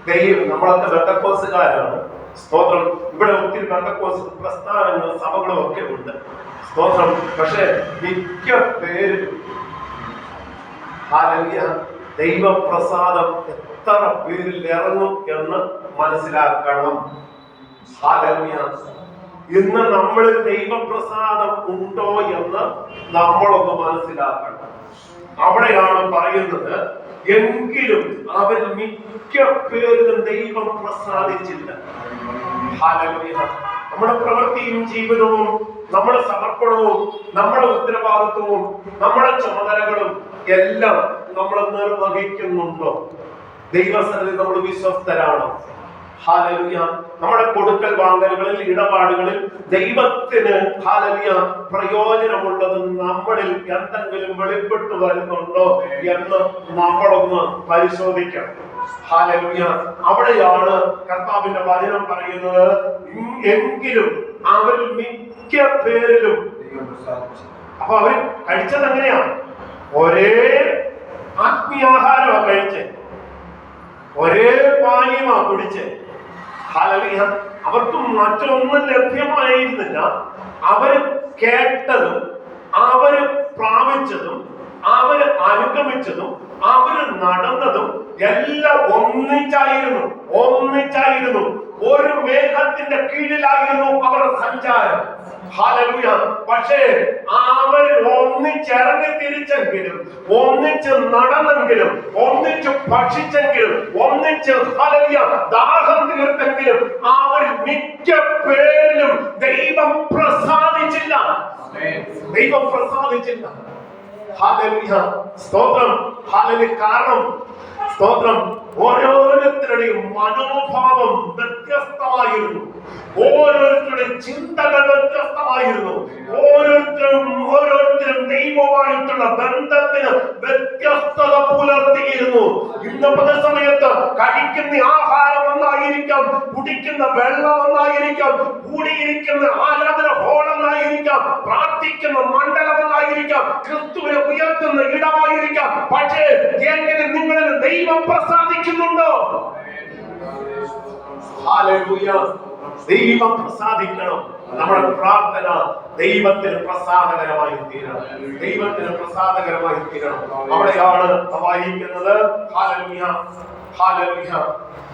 ദൈവം. നമ്മളൊക്കെ ബെന്തക്കോസുകാരാണ്. സ്തോത്രം. ഇവിടെ ഒത്തിരി ബെന്തക്കോസ് പ്രസ്ഥാനങ്ങളും സഭകളും ഒക്കെ ഉണ്ട്. സ്തോത്രം. പക്ഷെ മിക്ക പേരും ഹല്ലേലൂയ ദൈവപ്രസാദം എത്ര പേരിൽ ഇറങ്ങും എന്ന് മനസ്സിലാക്കണം. ഹല്ലേലൂയ. ഇന്ന് നമ്മൾ ദൈവപ്രസാദം ഉണ്ടോ എന്ന് നമ്മളൊന്ന് മനസ്സിലാക്കണം. അവിടെയാണ് പറയുന്നത്, എങ്കിലും അവരിൽ മിക്ക പേരിലും ദൈവം പ്രസാദിച്ചില്ല. ഹല്ലേലൂയ. നമ്മുടെ പ്രവൃത്തിയും ജീവിതവും നമ്മുടെ സമർപ്പണവും നമ്മുടെ ഉത്തരവാദിത്വവും നമ്മുടെ ചുമതലകളും എല്ലാം നമ്മൾ നിർവഹിക്കുന്നുണ്ടോ? ദൈവസന്നിധി നമ്മൾ വിശ്വസ്തരാണോ? ഹല്ലേലൂയ. നമ്മുടെ കൊടുക്കൽ വാങ്ങലുകളിൽ ഇടപാടുകളിൽ ദൈവത്തിന് ഹല്ലേലൂയ പ്രയോജനമുള്ളത് നമ്മളിൽ എന്തെങ്കിലും വെളിപ്പെട്ടു വരുന്നുണ്ടോ എന്ന് നമ്മളൊന്ന് പരിശോധിക്കണം. ഹല്ലേലൂയ. അവിടെയാണ് കർത്താവിന്റെ വചനം പറയുന്നത്, എങ്കിലും അവരിൽ മിക്ക പേരിലും. അപ്പൊ അവർ കഴിച്ചത് എങ്ങനെയാണ്? ഒരേ ആത്മീയാഹാരമാണ് കഴിച്ചത്, ഒരേ പാനീയമാണ് കുടിച്ചത്. ഹല്ലേലൂയ. അവർക്ക് മറ്റൊന്നും ലഭ്യമായിരുന്നില്ല. അവര് കേട്ടതും അവര് പ്രാപിച്ചതും അവര് അനുഗമിച്ചതും അവര് നടന്നതും എല്ലാം ഒന്നിച്ചായിരുന്നു. ഒരു മേഘത്തിന്റെ കീഴിലായിരുന്നു അവരുടെ സഞ്ചാരം. ഹല്ലേലൂയ. പക്ഷേ അവർ ഒന്നിച്ചിറങ്ങി തിരിച്ചെങ്കിലും, ഒന്നിച്ച് നടന്നെങ്കിലും, ഒന്നിച്ച് ഭക്ഷിച്ചെങ്കിലും, ഒന്നിച്ച് ഹല്ലേലൂയ ദാഹം തീർത്തെങ്കിലും അവർ മിക്ക പേരിലും ദൈവം പ്രസാദിച്ചില്ല. ഹല്ലേലൂയ. സ്തോത്രം. ഹല്ലേലൂയ. കാരണം സ്തോത്രം, ഓരോരുത്തരുടെയും മനോഭാവം വ്യത്യസ്തമായിരുന്നു, ഓരോരുത്തരുടെയും ചിന്തകൾ വ്യത്യസ്തമായിരുന്നു, ഓരോരുത്തരും ദൈവമായിട്ടുള്ള ബന്ധത്തിന് വ്യത്യസ്തത പുലർത്തിയിരുന്നു. ഇന്നത്തെ സമയത്ത് കഴിക്കുന്ന ആഹാരം ഒന്നായിരിക്കാം, കുടിക്കുന്ന വെള്ളം ഒന്നായിരിക്കാം, കൂടിയിരിക്കുന്ന ആരാധന ഹോളെന്നായിരിക്കാം, പ്രാർത്ഥിക്കുന്ന മണ്ഡലം എന്നായിരിക്കാം, ക്രിസ്തുവിനെ ഉയർത്തുന്ന ഇടമായിരിക്കാം. പക്ഷേ എങ്ങനെ നിങ്ങളിൽ ദൈവം പ്രസാദിക്കുന്നുണ്ടോ? ഹല്ലേലൂയ. ദൈവം പ്രസാദിക്കണം. നമ്മുടെ പ്രാർത്ഥന ദൈവത്തിന് പ്രസാദകരമായി തീരണം. അവിടെയാണ് വായിക്കുന്നത്, ഹല്ലേലൂയ, ഹല്ലേലൂയ,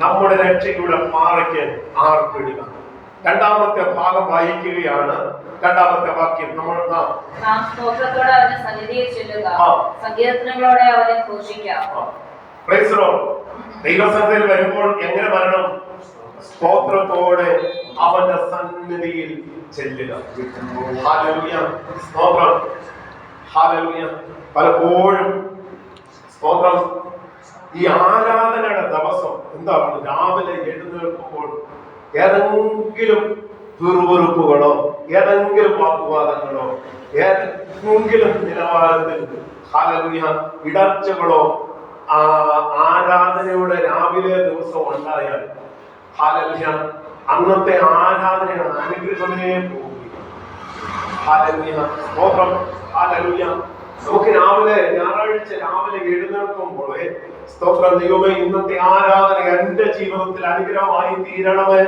നമ്മുടെ രക്ഷയുടെ പാറയ്ക്ക് ആർപ്പിടുക. രണ്ടാമത്തെ ഭാഗം വായിക്കുകയാണ്. രണ്ടാമത്തെ വാക്യം നമ്മൾ സ്തോത്രത്തോടെ അവന്റെ സന്നിധിയിൽ ചെല്ലുക, സങ്കീർത്തനങ്ങളോടെ അവനെ ഘോഷിക്കാം. Price the Lord. ദൈവസന്നിധിയിൽ വരുമ്പോൾ എങ്ങനെ വരണം? സ്തോത്രത്തോടെ അവന്റെ സന്നിധിയിൽ ചെല്ലുക. ഹല്ലേലൂയ. സ്തോത്രം. ഹല്ലേലൂയ. പലപ്പോഴും സ്തോത്രം, ഈ ആരാധനയുടെ ദിവസം എന്താണ്? രാവിലെ എഴുന്നേൽക്കുമ്പോൾ ഏതെങ്കിലും പിറുപിറുപ്പുകളോ ഏതെങ്കിലും വാഗ്വാദങ്ങളോ ഏതെങ്കിലും നിലവാരത്തിൽ ഹല്ലേലൂയ ഇടർച്ചകളോ ആരാധനയുടെ രാവിലെ ദിവസം ഉണ്ടായാൽ ഹല്ലേലൂയ അന്നത്തെ ആരാധനയുടെ അനുഗ്രഹമേ പോകുകയും. ഹല്ലേലൂയ. സ്തോത്രം. ഹല്ലേലൂയ. നമുക്ക് ഞായറാഴ്ച രാവിലെ എഴുന്നേൽക്കുമ്പോൾ സ്തോത്രം, ദൈവമേ ഇന്നത്തെ ആരാധന എന്റെ ജീവിതത്തിൽ അനുഗ്രഹമായി തീരണമേ,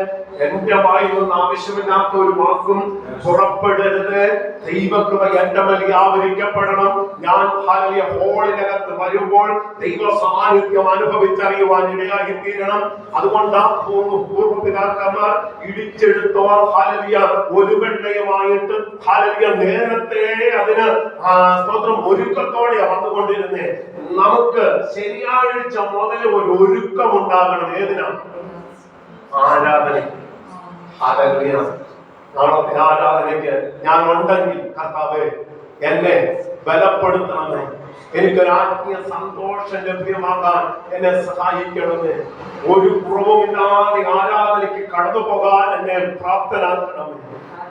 എന്റെ വായിൽ നിന്ന് ആവശ്യമില്ലാത്ത ഒരു വാക്കും പുറപ്പെടരുത്, ദൈവകൃപ എന്റെ മേൽ വ്യാപരിക്കപ്പെടണം. ഞാൻ ഹല്ലേലൂയ ഹോളിനകത്ത് വരുമ്പോൾ ദൈവ സാന്നിധ്യം അനുഭവിച്ചറിയുവാൻ ഇടയായി തീരണം. അതുകൊണ്ടാണ് പൂർവ്വപിതാക്കന്മാർ ഇടിച്ചെടുത്തവർ ഹല്ലേലൂയ ഒരുവെണ്ണയുമായിട്ട് ഹല്ലേലൂയ നേരത്തെ അതിന് സ്തോത്രം ഒരുക്കത്തോടെ വന്നുകൊണ്ടിരുന്നേ. നമുക്ക് ശനിയാഴ്ച മുതൽ ഒരു ഒരുക്കം ഉണ്ടാകണം. ഏതിനാണ്? ആരാധന. ഹല്ലേലൂയ. നാളത്തെ ആരാധനയ്ക്ക് ഞാൻ ഉണ്ടെങ്കിൽ കർത്താവേ എന്നെ ബലപ്പെടുത്തണമേ, എനിക്കൊരു ആത്മീയ സന്തോഷം ലഭ്യമാകാൻ എന്നെ സഹായിക്കണമേ, ഒരു കുറവുമില്ലാതെ ആരാധനയ്ക്ക് കടന്നു പോകാൻ എന്നെ പ്രാപ്തനാക്കണമേ,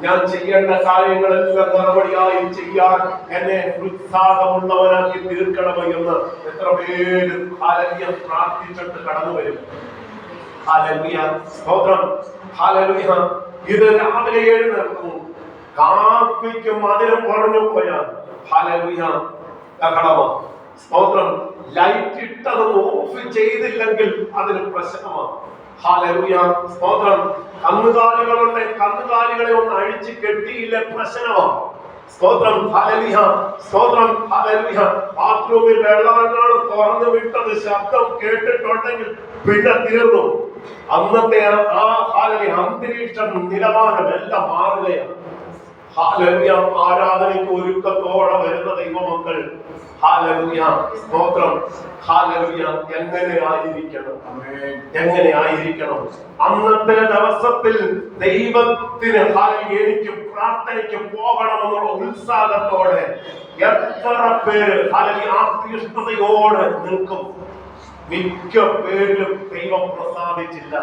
ഞാൻ ചെയ്യേണ്ട കാര്യങ്ങളെല്ലാം മറുപടിയായി ചെയ്യാൻ എന്നെ ഉത്സാഹമുള്ളവനാക്കി തീർക്കണമേ എന്ന് എത്ര പേര് ഹല്ലേലൂയ പ്രാർത്ഥിച്ചിട്ട് കടന്നു വരും. ഹല്ലേലൂയ. സ്തോത്രം. ഹല്ലേലൂയ. ഇത് രാവിലെ എഴുന്നേൽക്കുന്നു, കാപ്പിക്ക് മധുരം കുറഞ്ഞു പോയാൽ ഹല്ലേലൂയ കടമ. സ്തോത്രം. ലൈറ്റ് ഇട്ടതൊന്ന് ഓഫ് ചെയ്തില്ലെങ്കിൽ അതിന് പ്രശ്നമാണ്. ഹല്ലേലൂയ. സ്തോത്രം. കന്നുകാലികളുടെ കന്നുകാലികളെ ഒന്ന് അഴിച്ചു കെട്ടിയില്ല പ്രശ്നമാണ്. സ്തോത്രം, ഹല്ലേലൂയ, സ്തോത്രം, ഹല്ലേലൂയ. ബാത്റൂമിൽ വെള്ളമാണ് തുറന്നു വിട്ടത് ശബ്ദം കേട്ടിട്ടുണ്ടെങ്കിൽ പിന്നെ തീർന്നു. അന്നത്തെ ആ ഹല്ലേലൂയ അന്തരീക്ഷം നിലവാരം എല്ലാം മാറുകയാണ്. ഹല്ലേലൂയ. ആരാധനയ്ക്ക് ഒരുക്കത്തോടെ വരുന്ന ദൈവമക്കൾ, ഹല്ലേലൂയ, സ്തോത്രം, ഹല്ലേലൂയ, എങ്ങനെ ആയിരിക്കണം അന്നത്തെ ദിവസത്തിൽ ദൈവത്തിന് എനിക്ക് പ്രാർത്ഥനയ്ക്ക് പോകണമെന്നുള്ള ഉത്സാഹത്തോടെ എത്ര പേര് ആത്മീഷ്ണതയോടെ നിൽക്കും. മിക്ക പേരിലും ദൈവം പ്രസാദിച്ചില്ല.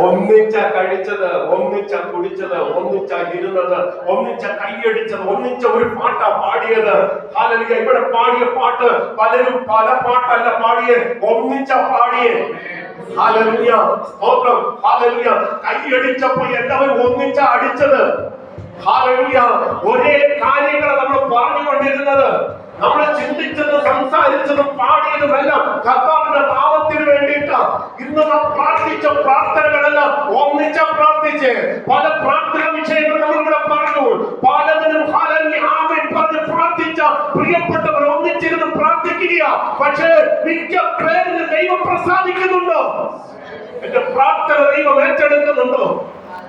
ഒന്നിച്ച കഴിച്ചത്, ഒന്നിച്ച കുടിച്ചത്, ഒന്നിച്ച ഇരുന്നത്, ഒന്നിച്ച കൈയടിച്ചത്, ഒന്നിച്ച ഒരു പാട്ടാ പാടിയത്. ഹല്ലേലൂയ. ഇവിടെ പാടിയ പാട്ട് പലരും പല പാട്ടല്ല പാടിയേ, ഒന്നിച്ച പാടിയേ. ഹല്ലേലൂയ, സ്തോത്രം, ഹല്ലേലൂയ. കൈയടിച്ചപ്പോ എല്ലാവരും ഒന്നിച്ച അടിച്ചത്. ഹല്ലേലൂയ. ഒരേ കാര്യങ്ങളെ നമ്മൾ പറഞ്ഞുകൊണ്ടിരുന്നത്, നമ്മൾ ചിന്തിച്ചതും സംസാരിച്ചതും പാടിയതുമെല്ലാം കർത്താവിന്റെ നാമത്തിന് വേണ്ടിയിട്ട്. ഇന്ന് നാം പ്രാർത്ഥിച്ച പ്രാർത്ഥനകളെല്ലാം ഒന്നിച്ച പ്രാർത്ഥിച്ച് പല പ്രാർത്ഥന വിഷയങ്ങൾ നമ്മളിവിടെ പറഞ്ഞു. പലതിനും ആമേൻ പറഞ്ഞ് പ്രാർത്ഥിച്ച പ്രിയപ്പെട്ടവർ ഒന്നിച്ചിരുന്ന് പ്രാർത്ഥിക്കുക. പക്ഷേ മിക്ക പേരിന് ദൈവം പ്രസാദിക്കുന്നുണ്ടോ? എന്റെ പ്രാർത്ഥന ദൈവം ഏറ്റെടുക്കുന്നുണ്ടോ?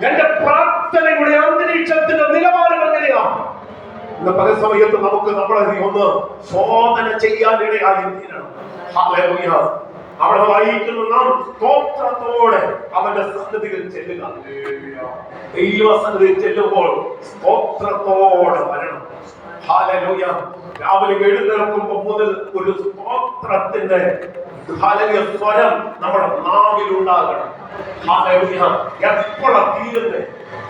എന്റെ പ്രാർത്ഥനയുടെ അന്തരീക്ഷത്തിന്റെ നിലവാരം എങ്ങനെയാ? ഇന്ന് പല സമയത്ത് നമുക്ക് നമ്മളെ ഒന്ന് ശോധന ചെയ്യാനിടയായി തീരണം. ഹല്ലേലൂയ. അവിടെ വായിക്കുന്നു, നാം സ്തോത്രത്തോടെ അവന്റെ സന്നിധിയിൽ ചെല്ലുക. ദൈവസന്നിധിയിൽ ചെല്ലുമ്പോൾ സ്തോത്രത്തോടെ വരണം. ഹല്ലേലൂയ. രാവിലെ എഴുന്നേൽക്കുമ്പോൾ മുതൽ ഒരു സ്തോത്രത്തിന്റെ ഹല്ലേലൂയ സ്വരം നമ്മുടെ നാവിലുണ്ടാകണം. ഹല്ലേലൂയ. എപ്പോഴാ തീരുന്നത്?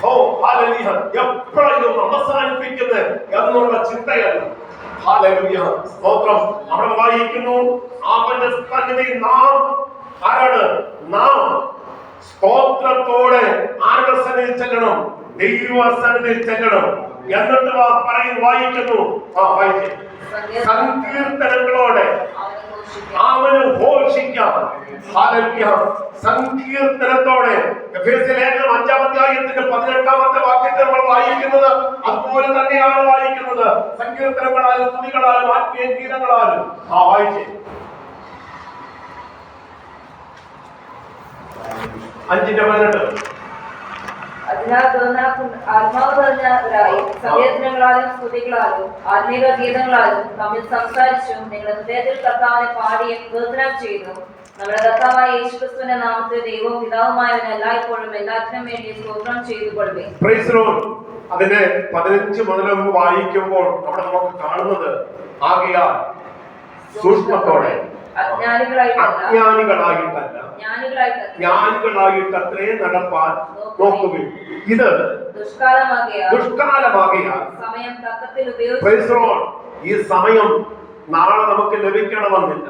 ഓ ഹല്ലേലൂയ, എപ്പോഴും അവസാനിപ്പിക്കുന്നത് എന്നുള്ള ചിന്തയല്ല. ഹല്ലേലൂയ, സ്തോത്രം. അവിടെ വായിക്കുന്നു, അവന്റെ സന്നിധിയിൽ നാം ആരാണ്? നാം സ്തോത്രത്തോടെ ആരുടെ സന്നിധിയിൽ ചെല്ലണം? ദൈവ സന്നിധിയിൽ ചെല്ലണം. എന്നിട്ട് വായിക്കുന്നു, സങ്കീർത്തനങ്ങളോടെ അവന് ഘോഷിക്കാം. ഹല്ലേലൂയ. സങ്കീർത്തനത്തോടെ. എഫേസ്യ ലേഖനം 5-ാം അധ്യായത്തിന്റെ 18-ാമത്തെ വാക്യത്തിൽ നമ്മൾ വായിക്കുന്നത് അതുപോലെ തന്നെയാണ് വായിക്കുന്നത്. സങ്കീർത്തനങ്ങളാലും സ്തുതികളാലും ആത്മീയ ഗീതങ്ങളാലും. വായിച്ചേ 5:18. അതിനാൽ ആത്മാവ് നിറഞ്ഞവരായി സങ്കീർത്തനങ്ങളാലും സ്തുതികളാലും ആത്മീയ ഗീതങ്ങളാലും തമ്മിൽ സംസാരിച്ചും നിങ്ങളുടെ ഹൃദയത്തിൽ കർത്താവിനെ പാടിയും കീർത്തനം ചെയ്തും നമ്മുടെ കർത്താവായ യേശുക്രിസ്തുവിന്റെ നാമത്തിൽ ദൈവവും പിതാവുമായവൻ എല്ലായ്പ്പോഴും എല്ലാത്തിനും വേണ്ടി സ്തോത്രം ചെയ്തുകൊള്ളുവിൻ. Praise Lord. അതിന്റെ 15 മുതൽ വായിക്കുമ്പോൾ അവിടെ നമുക്ക് കാണുന്നത്, ആകയാൽ സൂക്ഷ്മത്തോടെ അജ്ഞാനികളായിട്ടല്ല ജ്ഞാനികളായിട്ടത്രേ നടപ്പാൻ നോക്കുവിൻ. ഇത് ദുഷ്കാലമാകയാൽ ഈ സമയം നാളെ നമുക്ക് ലഭിക്കണമെന്നില്ല.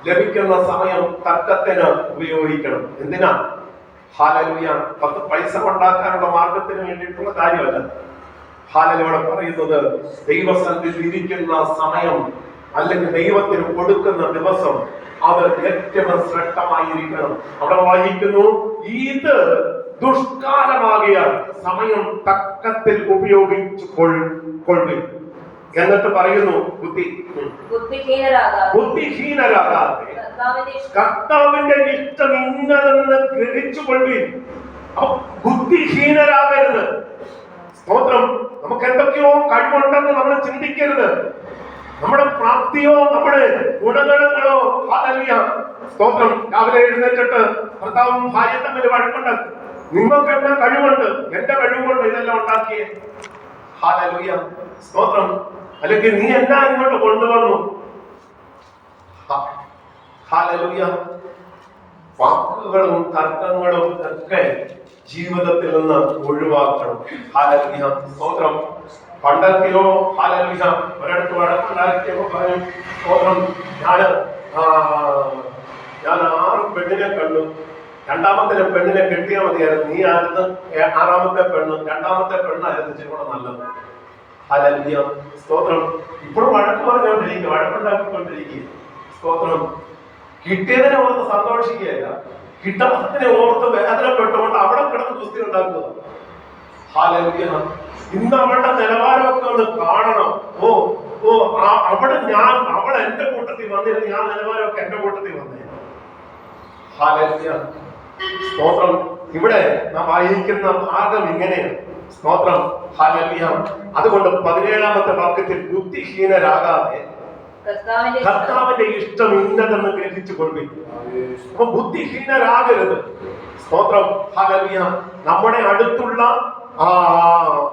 ലഭിക്കുന്ന സമയം തക്കത്തിന് ഉപയോഗിക്കണം. എന്തിനാ? ഹല്ലേലൂയ. 10 പൈസ ഉണ്ടാക്കാനുള്ള മാർഗത്തിന് വേണ്ടിയിട്ടുള്ള കാര്യമല്ല. ഹല്ലേലൂയ പറയുന്നത്, ദൈവസന്നിധിയിൽ ഇരിക്കുന്ന സമയം അല്ലെങ്കിൽ ദൈവത്തിന് കൊടുക്കുന്ന ദിവസം അത് ഏറ്റവും ശ്രേഷ്ഠമായിരിക്കണം. അവിടെ വായിക്കുന്നു, ഇത് ദുഷ്കാലമാകിയാൽ സമയം തക്കത്തിൽ ഉപയോഗിച്ചു കൊള്ളുവിൻ. എന്നിട്ട് പറയുന്നു, ബുദ്ധിഹീനരാകാതെ കർത്താവിന്റെ ഇഷ്ടം ഇന്നതെന്ന് ഗ്രഹിച്ചു കൊള്ളുവിൻ. ബുദ്ധിഹീനരാകരുത്. സ്തോത്രം. നമുക്ക് എന്തൊക്കെയോ കഴിവുണ്ടെന്ന് നമ്മൾ ചിന്തിക്കരുത്. നമ്മുടെ പ്രാപ്തിയോ നമ്മുടെ ഗുണഗണങ്ങളോ. ഹല്ലേലൂയ, സ്തോത്രം. രാവിലെ എഴുന്നേറ്റിട്ട് ഭർത്താവും ഭാര്യയും തമ്മിൽ വഴക്കുണ്ട്. നിങ്ങൾക്ക് എന്താ കഴിവുണ്ട്? എന്റെ കഴിവുകൊണ്ട് ഇതെല്ലാം ഉണ്ടാക്കിയേ. ഹല്ലേലൂയ, സ്തോത്രം. അല്ലെങ്കിൽ നീ എന്നാ ഇങ്ങോട്ട് കൊണ്ടുവന്നു? ഹല്ലേലൂയ. വാക്കുകളും തർക്കങ്ങളും ഒക്കെ ജീവിതത്തിൽ നിന്ന് ഒഴിവാക്കണം. ഹല്ലേലൂയ, സ്തോത്രം. പണ്ടൊക്കെയോ ഹല്ലേലൂയ ഒരിടത്ത് വഴക്കുണ്ടാക്കിയപ്പോ പറയും, സ്തോത്രം, ഞാൻ 6 പെണ്ണിനെ കണ്ടു. 2ാമത്തെ പെണ്ണിനെ കെട്ടിയാൽ മതിയായിരുന്നു. നീ ആയിരുന്നു 6ാമത്തെ പെണ്ണ്. 2ാമത്തെ പെണ്ണായിരുന്നു ഇച്ചിരി നല്ലത്. ഹല്ലേലൂയ, സ്തോത്രം. ഇപ്പോഴും വഴക്ക് പറഞ്ഞുകൊണ്ടിരിക്കുക, വഴക്കുണ്ടാക്കിക്കൊണ്ടിരിക്കുക. സ്തോത്രം. കിട്ടിയതിനെ ഓർത്ത് സന്തോഷിക്കുകയല്ല, കിട്ടാത്തതിനെ ഓർത്ത് വേദനപ്പെട്ടുകൊണ്ട് അവിടെ കിടന്ന് കുസ്തി ഉണ്ടാക്കുക. ഹല്ലേലൂയ, ഇന്ന് അവളുടെ നിലവാരമൊക്കെ ഒന്ന് കാണണം. ഓ ഓ അവൾ എന്റെ കൂട്ടത്തിൽ വന്നിരുന്നു, ഞാൻ നിലവാരമൊക്കെ എന്റെ കൂട്ടത്തിൽ വന്നേ. ഹല്ലേലൂയ, സ്തോത്രം. ഇവിടെ നാം വായിക്കുന്ന ഭാഗം ഇങ്ങനെയാണ്. സ്തോത്രം, ഹല്ലേലൂയ. അതുകൊണ്ട് 17-ാമത്തെ വാക്യത്തിൽ ബുദ്ധിഹീനരാകാതെ കർത്താവിന്റെ ഇഷ്ടം ഇന്നതെന്ന് ഗ്രഹിച്ചു കൊള്ളുക. അപ്പൊ ബുദ്ധിഹീനരാകരുത്. സ്തോത്രം, ഹല്ലേലൂയ. നമ്മുടെ അടുത്തുള്ള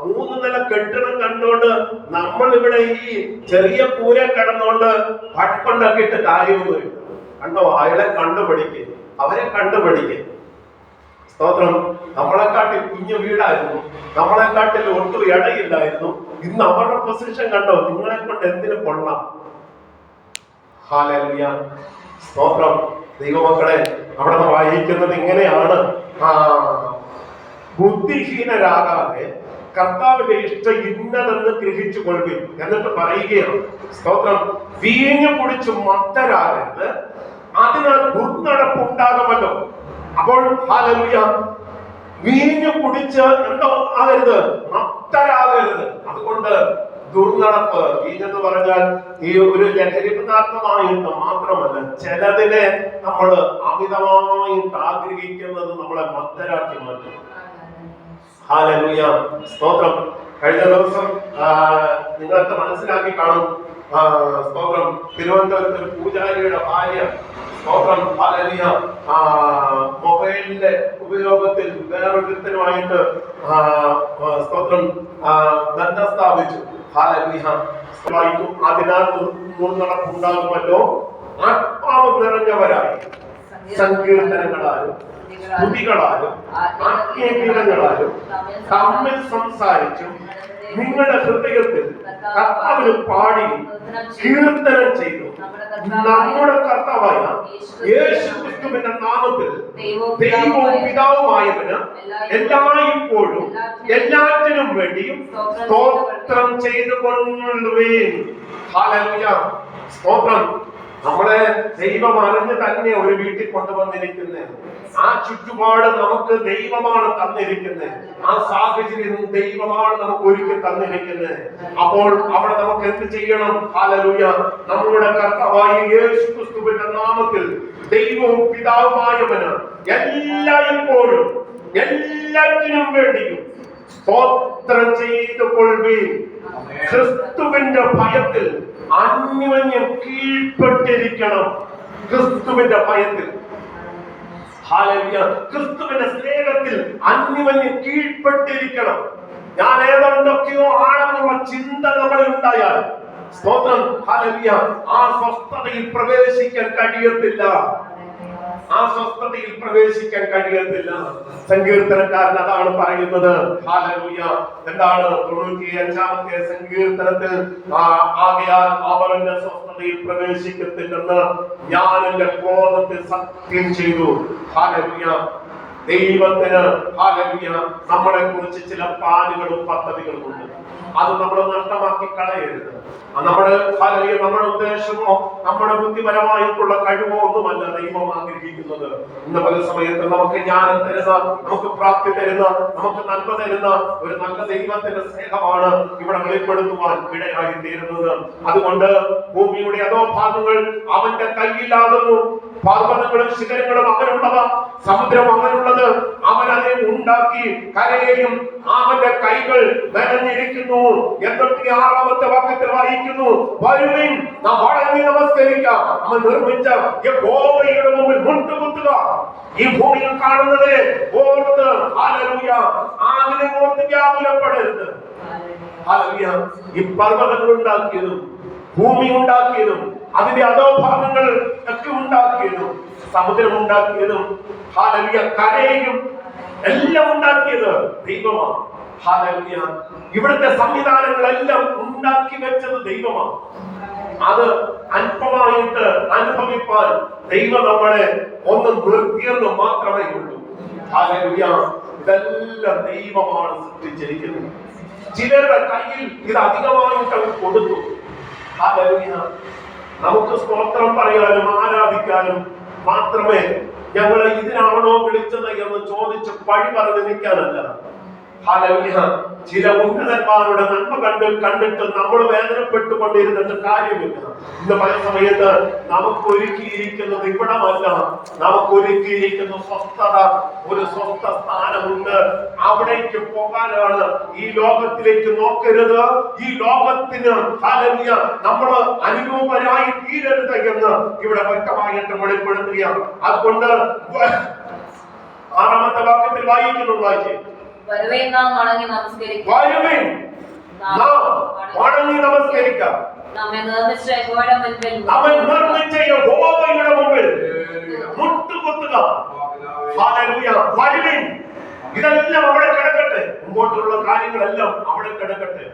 3 നില കെട്ടിടം കണ്ടുകൊണ്ട് നമ്മൾ ഇവിടെ ഈ ചെറിയ കൂര കിടന്നുകൊണ്ട് പഴക്കൊണ്ടാക്കിയിട്ട് കാര്യമൊന്നുമില്ല. കണ്ടോ, അയാളെ കണ്ടുപിടിക്കുക, അവരെ കണ്ടുപിടിക്കുക. സ്തോത്രം. നമ്മളെക്കാട്ടിൽ കുഞ്ഞു വീടായിരുന്നു, നമ്മളെക്കാട്ടിൽ ഒട്ടും ഇടയില്ലായിരുന്നു. ഇന്ന് അവരുടെ പൊസിഷൻ കണ്ടോ, നിങ്ങളെ കൊണ്ട് എന്തിനു കൊള്ളാം. ഹല്ലേലൂയ, സ്തോത്രം. ദൈവമക്കളെ, അവിടെ വായിക്കുന്നത് ഇങ്ങനെയാണ്, ബുദ്ധിഹീനരാകാതെ കർത്താവിന്റെ ഇഷ്ടം ഇന്നതെന്ന് ഗ്രഹിച്ചു കൊള്ളുവിൻ. എന്നിട്ട് പറയുകയാണ്, സ്തോത്രം, വീഞ്ഞു കുടിച്ചു മത്തരാകരുത്, അതിനാൽ ദുർനടപ്പുണ്ടാകുമല്ലോ. അപ്പോൾ ഹല്ലേലൂയ, വീഞ്ഞു കുടിച്ച് എന്തോ ആകരുത്, മത്തരാകരുത്. അതുകൊണ്ട് ദുർനടപ്പ്, വീഞ്ഞെന്ന് പറഞ്ഞാൽ ഈ ഒരു ലഹരി പദാർത്ഥമായിട്ട് മാത്രമല്ല, ചിലതിനെ നമ്മൾ അമിതമായിട്ട് ആഗ്രഹിക്കുന്നത് നമ്മളെ മത്തരാക്കി മാറ്റും. ഹല്ലേലൂയ, സ്തോത്രം. കഴിഞ്ഞ ദിവസം നിങ്ങളൊക്കെ മനസ്സിലാക്കി കാണും. സ്തോത്രം, തിരുവനന്തപുരത്ത് ഒരു പൂജാരിയുടെ ഭാര്യ, സ്തോത്രം, ഹല്ലേലൂയ, മൊബൈലിന്റെ ഉപയോഗത്തിൽ വേറൊരുത്തരുമായിട്ട് സ്തോത്രം ബന്ധം സ്ഥാപിച്ചു. ഹല്ലേലൂയ, അതിനാൽ ദുർനടപ്പുണ്ടാകുമല്ലോ. ആത്മാവ് നിറഞ്ഞവരായി സങ്കീർത്തനങ്ങളാലും സ്തുതികളാലും ആത്മീയഗീതങ്ങളാലും തമ്മിൽ സംസാരിച്ചും നിങ്ങളുടെ ഹൃദയത്തിൽ കർത്താവിന് പാടി കീർത്തനം ചെയ്തു നമ്മുടെ കർത്താവായ യേശുക്രിസ്തുവിന്റെ നാമത്തിൽ ദൈവവും പിതാവുമായവന് എല്ലായ്പ്പോഴും എല്ലാറ്റിനും വേണ്ടിയും സ്തോത്രം ചെയ്തുകൊള്ളുവേൻ. ഹല്ലേലൂയ, സ്തോത്രം. നമ്മളെ ദൈവം അറിഞ്ഞ് തന്നെ ഒരു വീട്ടിൽ കൊണ്ടുവന്നിരിക്കുന്നത്, ആ ചുറ്റുപാട് നമുക്ക് ദൈവമാണ് തന്നിരിക്കുന്നത്, ആ സാഹചര്യം ദൈവമാണ് നമുക്ക് ഒരുക്കി തന്നിരിക്കുന്നത്. അപ്പോൾ അവിടെ നമുക്ക് എന്ത് ചെയ്യണം? ഹല്ലേലൂയ, നമ്മുടെ കർത്താവായ യേശുക്രിസ്തുവിന്റെ നാമത്തിൽ ദൈവവും പിതാവുമായവന് എല്ലായ്പ്പോഴും എല്ലാറ്റിനും വേണ്ടിയും സ്തോത്രം ചെയ്തുകൊള്ളുവീൻ. ക്രിസ്തുവിന്റെ ഭയത്തിൽ അന്യോന്യം കീഴ്പ്പെട്ടിരിക്കണം. ക്രിസ്തുവിന്റെ ഭയത്തിൽ, ഹല്ലേലൂയ, ക്രിസ്തുവിന്റെ സ്നേഹത്തിൽ അന്യോന്യം കീഴ്പ്പെട്ടിരിക്കണം. ഞാൻ ഏതൊക്കെയോ ആണെന്നുള്ള ചിന്ത നമ്മളിൽ ഉണ്ടായാൽ, സ്തോത്രം, ഹല്ലേലൂയ, ആ സ്വസ്ഥതയിൽ പ്രവേശിക്കാൻ കഴിയത്തില്ല. ആ സ്വസ്ഥതയിൽ പ്രവേശിക്കാൻ കഴിയത്തില്ല. സങ്കീർത്തനക്കാരൻ അതാണ് പറയുന്നത്. ഹല്ലേലൂയ, എന്താണ് 95-ാമത്തെ സങ്കീർത്തനത്തിൽ, ആകയാൽ അവർ എന്റെ സ്വസ്ഥതയിൽ പ്രവേശിക്കത്തില്ലെന്ന് ഞാൻ എന്റെ ക്രോധത്തിൽ സത്യം ചെയ്തു. ഹല്ലേലൂയ, ദൈവത്തിന്, ഹല്ലേലൂയ, നമ്മളെ കുറിച്ച് ചില പ്ലാനുകളും പദ്ധതികളും ഉണ്ട്. അത് നമ്മൾ നഷ്ടമാക്കി കളയരുത്. നമ്മുടെ ഉദ്ദേശമോ നമ്മുടെ ബുദ്ധിപരമായിട്ടുള്ള കഴിവോ ഒന്നുമല്ല ദൈവം ആഗ്രഹിക്കുന്നത്. ഇന്ന് പല സമയത്ത് നമുക്ക് ജ്ഞാനം തരുന്ന, നമുക്ക് പ്രാപ്തി തരുന്ന, നമുക്ക് നന്മ തരുന്ന ഒരു നല്ല ദൈവത്തിന്റെ സ്നേഹമാണ് ഇവിടെ വെളിപ്പെടുത്തുവാൻ ഇടയായി തീരുന്നത്. അതുകൊണ്ട് ഭൂമിയുടെ അധോഭാഗങ്ങൾ അവന്റെ കയ്യിലാകുന്നു, പർവ്വതങ്ങളും ശിഖരങ്ങളും അവനുള്ളവ, സമുദ്രം അവനുള്ളത്, അവൻ അതിനെ ഉണ്ടാക്കി, കരയെയും അവന്റെ കൈകൾ മെനഞ്ഞിരിക്കുന്നു. എന്നിട്ട് 6-ാമത്തെ വാക്യത്തിൽ വായിക്കുന്നു, വരുവിൻ നാം വണങ്ങി നമസ്കരിക്കാം, അവൻ നിർമ്മിച്ച യഹോവയുടെ മുമ്പിൽ മുട്ടുകുത്തുക. ഈ ഭൂമിയിൽ കാണുന്നതിനെ ഓർത്ത്, ഹല്ലേലൂയ, അതിനെ ഓർത്ത് വ്യാകുലപ്പെടരുത്. ഹല്ലേലൂയ, ഈ പർവ്വതങ്ങൾ ഉണ്ടാക്കിയതും ഭൂമി ഉണ്ടാക്കിയതും അതിന്റെ അധോഭാഗങ്ങൾ ഒക്കെ ഉണ്ടാക്കിയതും സമുദ്രം ഉണ്ടാക്കിയതും, ഹല്ലേലൂയ, കരയും എല്ലാം ഉണ്ടാക്കിയത് ദൈവമാണ്. ഹല്ലേലൂയ, ഇവിടുത്തെ സംവിധാനങ്ങളെല്ലാം ഉണ്ടാക്കി വെച്ചത് ദൈവമാണ്. അത് അല്പമായിട്ട് അനുഭവിപ്പാൻ ദൈവം നമ്മളെ ഒന്ന് നിർത്തിയെന്ന് മാത്രമേ ഉള്ളൂ. ഹല്ലേലൂയ, ഇതെല്ലാം ദൈവമാണ് സൃഷ്ടിച്ചിരിക്കുന്നത്. ചിലരുടെ കയ്യിൽ ഇത് അധികമായിട്ട് കൊടുത്തു. ഹല്ലേലൂയ, നമുക്ക് സ്തോത്രം പറയാനും ആരാധിക്കാനും മാത്രമേ ഞങ്ങളെ ഇതിനാണോ വിളിച്ചത് എന്ന് ചോദിച്ച് പഴി പറഞ്ഞു നിൽക്കാനല്ല. ഹല്ലേലൂയ. ചില ഉന്നതന്മാരുടെ നന്മ കണ്ടിട്ട് നമ്മൾ വേദനപ്പെട്ടുകൊണ്ടിരുന്നിട്ട് കാര്യമില്ല. ഇന്ന് പല സമയത്ത് നമുക്ക് ഒരുക്കിയിരിക്കുന്നത് ഇവിടമല്ല, നമുക്ക് ഒരുക്കിയിരിക്കുന്ന സ്വസ്ഥത, ഒരു സ്വസ്ഥ സ്ഥാനമുണ്ട്. അവിടേക്ക് പോകാനാണ്. ഈ ലോകത്തിലേക്ക് നോക്കരുത്. ഈ ലോകത്തിന് ഹല്ലേലൂയ നമ്മൾ അനുരൂപരായി തീരരുത് എന്ന് ഇവിടെ വ്യക്തമായിട്ട് വെളിപ്പെടുത്തുകയാണ്. അതുകൊണ്ട് 6-ാമത്തെ വാക്യത്തിൽ വായിക്കുന്നു, വായിച്ചേ. വരുവിൻ നാം വണങ്ങി നമസ്കരിക്കാം. വരുവിൻ നാം വണങ്ങി നമസ്കരിക്കാം. നമ്മെ നിർമ്മിച്ച യഹോവയുടെ മുൻപിൽ മുട്ടുകുത്തുക. ഹല്ലേലൂയ. വരുവിൻ. ഇതെല്ലാം അവിടെ കിടക്കട്ടെ. മുമ്പോട്ടുള്ള കാര്യങ്ങളെല്ലാം അവിടെ കിടക്കട്ടെ.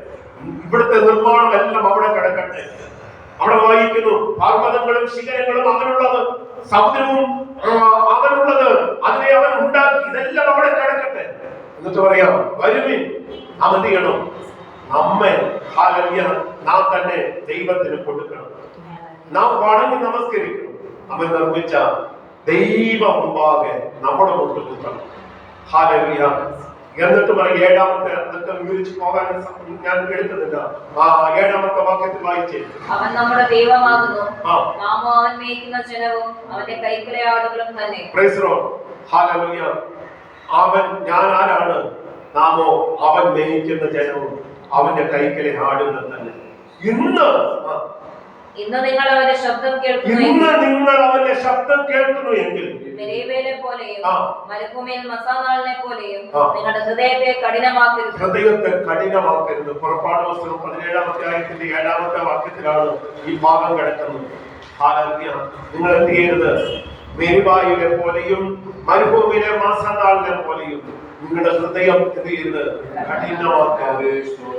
ഇവിടുത്തെ നിർമ്മാണം എല്ലാം അവിടെ കിടക്കട്ടെ. അവിടെ വായിക്കുന്നു, പർവ്വതങ്ങളും ശിഖരങ്ങളും അവനുള്ളത്, സമുദ്രവും അവനുള്ളത്, അതിനെ അവൻ ഉണ്ടാക്കി. ഇതെല്ലാം അവിടെ കിടക്കട്ടെ. എന്നിട്ട് പറയാം, വരുവിൻ. നാം എന്ത് ചെയ്യണം? നമ്മെ ഹല്ലേലൂയ നാം തന്നെ ദൈവത്തിന് കൊടുക്കണം. നാം വണങ്ങി നമസ്കരിക്കണം. അവൻ നിർമ്മിച്ച ദൈവം മുമ്പാകെ നമ്മുടെ മുട്ടുകുത്തണം. ഹല്ലേലൂയ. എന്നിട്ട് പറയും 7-ാമത്തെ, അതൊക്കെ വിവരിച്ച് പോകാൻ ഞാൻ എടുക്കുന്നില്ല. 7-ാമത്തെ വാക്യത്തിൽ വായിച്ചേ. അവൻ നമ്മുടെ ദൈവമാകുന്നു, നാമോ അവൻ മേയ്ക്കുന്ന ജനവും അവന്റെ കൈക്കലെ ആടുകളും തന്നെ. Price the Lord. ഹല്ലേലൂയ. അവൻ, ഞാൻ ആരാണ്? നാമോ അവൻ മേയ്ക്കുന്ന ജനവും അവന്റെ കൈക്കലെ ആടുകൾ തന്നെ. ഇന്ന് നിങ്ങൾ അവന്റെ ശബ്ദം കേൾക്കുന്നു എങ്കിൽ മെരീബയിലെ പോലെയും മരുഭൂമിയിൽ മസാനാളിനെ പോലെയും നിങ്ങളുടെ ഹൃദയത്തെ കഠിനമാക്കരുത്. ഹൃദയത്തെ കഠിനമാക്കരുത്. പുറപ്പാട് പുസ്തകം 17-ാം അധ്യായത്തിന്റെ 7-ാമത്തെ വാക്യത്തിലാണ് ഈ ഭാഗം കിടക്കുന്നത്. ഹല്ലേലൂയ. നിങ്ങൾ എന്ത് ചെയ്യരുത്? മെരീബയിലെ പോലെയും മരുഭൂമിയിലെ മസാനാളിനെ പോലെയും നിങ്ങളുടെ ഹൃദയം എന്ത് ചെയ്യരുത്? കഠിനമാക്കരുത്.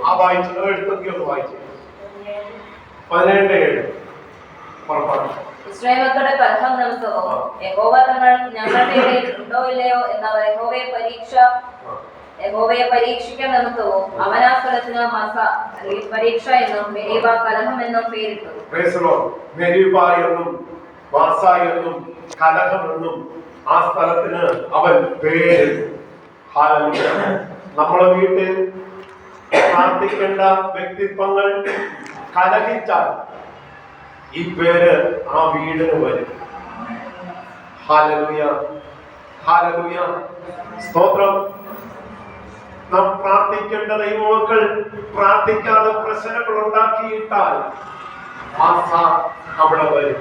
ആ വായിച്ചത് എടുത്തൊക്കെ ഒന്ന് വായിച്ചു. 17:7 പുറപ്പാട്. ഇസ്രായേൽ മക്കളുടെ കലഹം നിമിത്തവും യഹോവ ഞങ്ങളുടെ ഇടയിൽ ഉണ്ടോ ഇല്ലയോ എന്നവർ യഹോവയെ പരീക്ഷിക്കാൻ നിമിത്തവും അവൻ ആ സ്ഥലത്തിന് മസ പരീക്ഷ എന്നും മെരീബ കലഹം എന്നും പേരിട്ടു. മെരീബ എന്നും മാസ എന്നും കലഹം എന്നും ആ സ്ഥലത്തിന് അവൻ പേര്. ഹല്ലേലൂയ. നമ്മളെ വീട്ടിൽ പ്രാർത്ഥിക്കേണ്ട വ്യക്തിത്വങ്ങൾ കലഹിച്ചാൽ ഈ പേര് ആ വീടിന് വരും. ഹല്ലേലൂയ. ഹല്ലേലൂയ. സ്തോത്രം. നാം പ്രാർത്ഥിക്കേണ്ട ദൈവമക്കൾ പ്രാർത്ഥിക്കാതെ പ്രശ്നങ്ങൾ ഉണ്ടാക്കിയിട്ടാൽ അവിടെ വരും.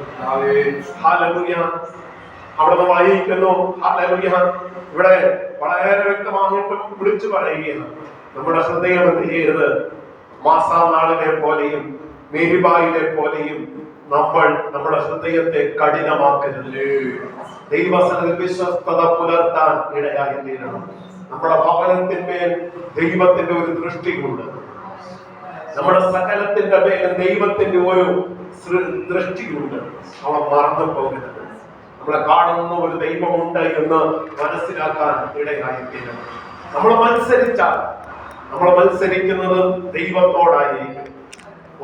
ഹല്ലേലൂയ. അവിടെ വായിക്കുന്നു. ഹല്ലേലൂയ. ഇവിടെ വളരെ വ്യക്തമായിട്ട് വിളിച്ചു പറയുകയാണ്, നമ്മുടെ ഹൃദയം എന്ത് ചെയ്യരുത്? മാസാനാളിനെ പോലെയും മെരീബയിലെ പോലെയും നമ്മൾ നമ്മുടെ ഹൃദയത്തെ കഠിനമാക്കരുത്. ദൈവസന്നിധിയിൽ വിശ്വസ്തത പുലർത്താൻ ഇടയായി തീരണം. നമ്മുടെ ഭവനത്തിന്മേൽ ദൈവത്തിന്റെ ഒരു ദൃഷ്ടിയുണ്ട്. നമ്മുടെ സകലത്തിന്റെ മേലും ദൈവത്തിന്റെ ഒരു ദൃഷ്ടിയുണ്ട്. നമ്മൾ മറന്നു പോകരുത്. നമ്മളെ കാണുന്ന ഒരു ദൈവമുണ്ട് എന്ന് മനസ്സിലാക്കാൻ ഇടയായി തീരണം. നമ്മൾ മത്സരിക്കുന്നത് ദൈവത്തോടായിരിക്കും.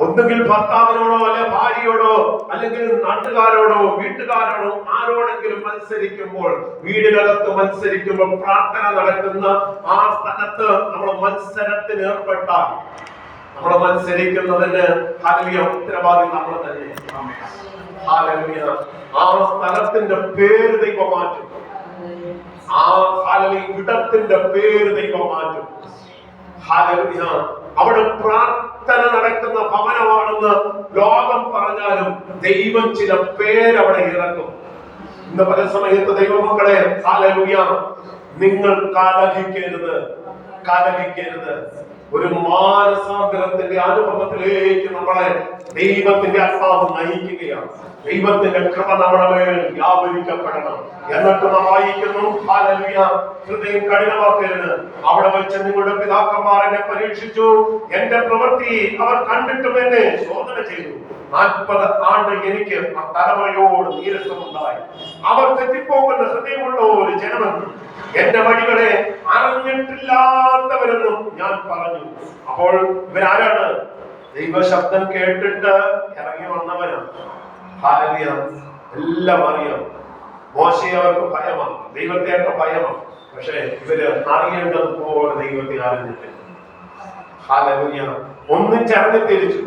ഒന്നുകിൽ ഭർത്താവിനോടോ അല്ലെ ഭാര്യയോടോ അല്ലെങ്കിൽ നാട്ടുകാരോടോ വീട്ടുകാരോടോ ആരോടെങ്കിലും മത്സരിക്കുമ്പോൾ, വീടിനകത്ത് മത്സരിക്കുമ്പോൾ, പ്രാർത്ഥന നടക്കുന്ന ആ സ്ഥലത്ത് നമ്മൾ മത്സരത്തിന് ഏർപ്പെട്ടാൽ നമ്മൾ മത്സരിക്കുന്നതിന് ഹല്ലേലൂയ ഉത്തരവാദി നമ്മൾ തന്നെ. ഹല്ലേലൂയ. ആ സ്ഥലത്തിന്റെ പേര് ദൈവം മാറ്റും. ആ ഇടത്തിന്റെ പേര് ദൈവം മാറ്റും. ഹല്ലേലൂയ. അവിടെ പ്രാർത്ഥന നടക്കുന്ന ഭവനമാണെന്ന് ലോകം പറഞ്ഞാലും ദൈവം ചില പേരവിടെ ഇറക്കും. ഇന്ന് പല സമയത്ത് ദൈവമക്കളെ, ഹല്ലേലൂയ, നിങ്ങൾ കലഹിക്കരുത്. ഒരു മാനസാന്തരത്തിന്റെ അനുഭവത്തിലേക്ക് നമ്മളെ ദൈവത്തിന്റെ ആത്മാവ് നയിക്കുകയാണ്. ദൈവത്തിന്റെ കൃപ നമ്മുടെ മേൽ വ്യാപരിക്കപ്പെടണം. എന്നിട്ട് നാം വായിക്കുന്നു, ഹല്ലേലൂയ, ഹൃദയം കഠിനമാക്കരുത്. അവിടെ വെച്ച് നിങ്ങളുടെ പിതാക്കന്മാർ എന്നെ പരീക്ഷിച്ചു, എന്റെ പ്രവൃത്തി അവർ കണ്ടിട്ടും എന്നെ ശോധന ചെയ്തു. 40 ആണ്ട് എനിക്ക് ആ തലമുറയോട് നീരസമുണ്ടായി. അവർ തെറ്റിപ്പോകുന്ന ഹൃദയമുള്ള ഒരു ജനമെന്നും എന്റെ വഴികളെ അറിഞ്ഞിട്ടില്ലാത്തവരെന്നും ഞാൻ പറഞ്ഞു. അപ്പോൾ ഇവരാരാണ്? ദൈവശബ്ദം കേട്ടിട്ട് ഇറങ്ങി വന്നവരാണ്. ഹല്ലേലൂയ. എല്ലാം അറിയാം. മോശയെ അവർക്ക് ഭയമാണ്, ദൈവത്തെയൊക്കെ ഭയമാണ്. പക്ഷെ ഇവര് അറിയേണ്ടതുപോലെ ദൈവത്തെ അറിഞ്ഞിട്ടില്ല. ഹല്ലേലൂയ. ഒന്നിച്ചറിഞ്ഞ് തിരിച്ചു,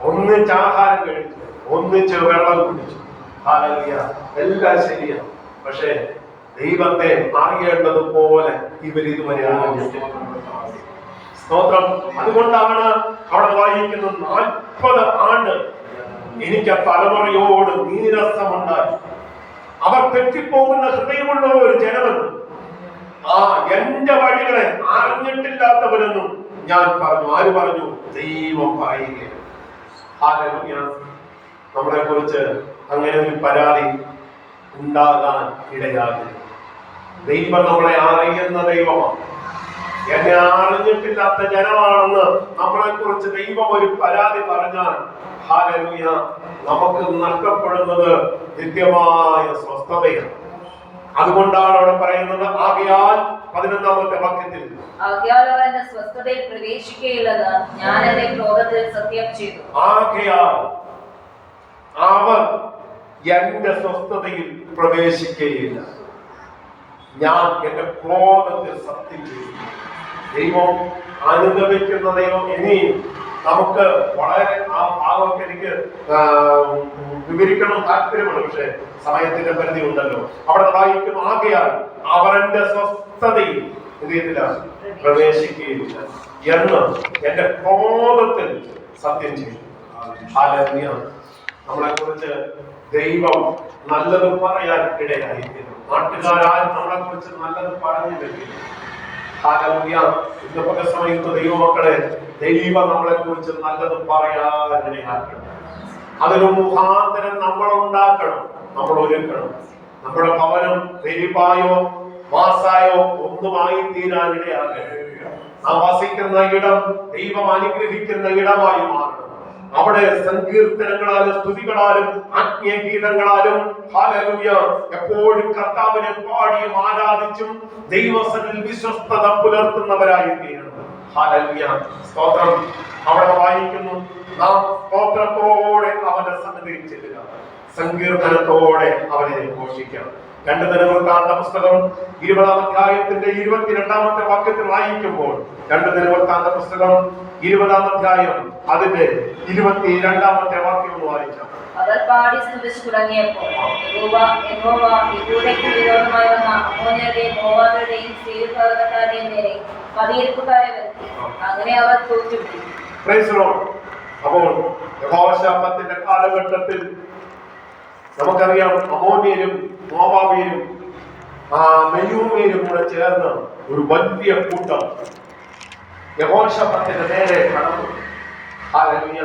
ഒന്നിച്ച് ആഹാരം കഴിച്ചു, ഒന്നിച്ച് വെള്ളം കുടിച്ചു. ഹല്ലേലൂയ. എല്ലാം ശരിയാണ്. പക്ഷെ ദൈവത്തെ അറിയേണ്ടതുപോലെ ഇവർ ഇതുവരെ അറിഞ്ഞിട്ടില്ല. സ്തോത്രം. അതുകൊണ്ടാണ് അവിടെ വായിക്കുന്നത് 40 ആണ്ട് എനിക്ക് ആ തലമുറയോട് നീരസമുണ്ടായി. അവർ തെറ്റിപ്പോകുന്ന ഹൃദയമുള്ള ഒരു ജനമെന്ന് എന്റെ വഴികളെ അറിഞ്ഞിട്ടില്ലാത്തവരെന്നും ഞാൻ പറഞ്ഞു. ആര് പറഞ്ഞു? ദൈവം പറയുകയാണ്. നമ്മളെ കുറിച്ച് അങ്ങനെ ഒരു പരാതി ഉണ്ടാകാൻ ഇടയാകുന്നു. ദൈവം നമ്മളെ അറിയുന്ന ദൈവമാണ്. എന്നെ അറിഞ്ഞിട്ടില്ലാത്ത ജനമാണെന്ന് നമ്മളെ കുറിച്ച് ദൈവം ഒരു പരാതി പറഞ്ഞാൽ ഹല്ലേലൂയ, നമുക്ക് നഷ്ടപ്പെടുന്നത് നിത്യമായ സ്വസ്ഥതയാണ്. അതുകൊണ്ടാണ് അവിടെ പറയുന്നത്, ആകയാൽ 11ാമത്തെ വാക്യത്തിൽ, ആകയാൽ അവർ എന്റെ സ്വസ്ഥതയിൽ പ്രവേശിക്കുകയില്ലെന്ന് ഞാൻ എന്റെ ക്രോധത്തിൽ സത്യം ചെയ്തു. ആകയാൽ അവർ എന്റെ സ്വസ്ഥതയിൽ പ്രവേശിക്കുകയില്ല, ഞാൻ എന്റെ ക്രോധത്തിൽ സത്യം ചെയ്തു. ദൈവം അനുഭവിക്കുന്ന ദൈവം. ഇനി നമുക്ക് വളരെ ആ ഭാഗമൊക്കെ എനിക്ക് വിവരിക്കണം താല്പര്യമാണ്, പക്ഷെ സമയത്തിന്റെ പരിധി ഉണ്ടല്ലോ. അവിടെ വായിക്കും, ആകയാൽ അവരുടെ സ്വസ്ഥതയിൽ പ്രവേശിക്കുകയില്ല എന്ന് എന്റെ ക്രോധത്തിൽ സത്യം ചെയ്തു. ഹല്ലേലൂയ. നമ്മളെ കുറിച്ച് ദൈവം നല്ലത് പറയാൻ ഇടയായിരിക്കുന്നു. നാട്ടുകാരും നമ്മളെ കുറിച്ച് നല്ലത് പറഞ്ഞു വെക്കുന്നു. ഹല്ലേലൂയ. ഇന്ന് പകൽ സമയത്ത് ദൈവമക്കളെ, ദൈവം നമ്മളെ കുറിച്ച് നല്ലത് പറയാനിടയാക്കണം. അതിന് മുഖാന്തരം നമ്മൾ ഉണ്ടാക്കണം, നമ്മൾ ഒരുക്കണം. നമ്മുടെ ഭവനം വെരിപ്പായോ മാസായോ ഒന്നുമായി തീരാനിടയാകരുത്. നാം വസിക്കുന്ന ഇടം ദൈവം അനുഗ്രഹിക്കുന്ന ഇടമായി മാറണം. അവിടെ സങ്കീർത്തനങ്ങളാലും സ്തുതികളാലും ആത്മീയഗീതങ്ങളാലും ഹല്ലേലൂയ എപ്പോഴും കർത്താവിനെ പാടിയും ആരാധിച്ചും ദൈവസന്നിധിയിൽ വിശ്വസ്തത പുലർത്തുന്നവരായി തീരണം. ഹല്ലേലൂയ. സ്തോത്രം. അവിടെ വായിക്കുന്നു, നാം സ്തോത്രത്തോടെ അവന്റെ സന്നിധിയിൽ ചെല്ലുക, സങ്കീർത്തനത്തോടെ അവനെ ഘോഷിക്കണം. 2 ദിനവൃത്താന്ത പുസ്തകം 20-ാം അധ്യായത്തിന്റെ 22-ാമത്തെ വാക്യത്തിൽ വായിക്കുമ്പോൾ, 2 ദിനവൃത്താന്ത പുസ്തകം 20-ാം അധ്യായം അതിന്റെ 22-ാമത്തെ വാക്യം വായിക്കാം. അവർ പാടി സ്തുതിച്ചു തുടങ്ങിയപ്പോൾ യഹോവ യെഹൂദയ്ക്ക് വിരോധമായി വന്ന അമ്മോന്യരുടെയും മോവാബിയരുടെയും സീർപർവ്വതക്കാരുടെയും നേരെ പതിയിരിപ്പുകാരെ വരുത്തി. അങ്ങനെ അവർ തോറ്റുപോയി. Praise the Lord. അപ്പോൾ യഹോശാഫാത്തിന്റെ കാലഘട്ടത്തിൽ നമുക്കറിയാം, അമ്മോന്യരും മോവാബിയരും മെയൂമ്യരും കൂടെ ചേർന്ന് ഒരു വലിയ കൂട്ടം യഹോശാഫാത്തിന്റെ നേരെ കടന്നു. ഹല്ലേലൂയ.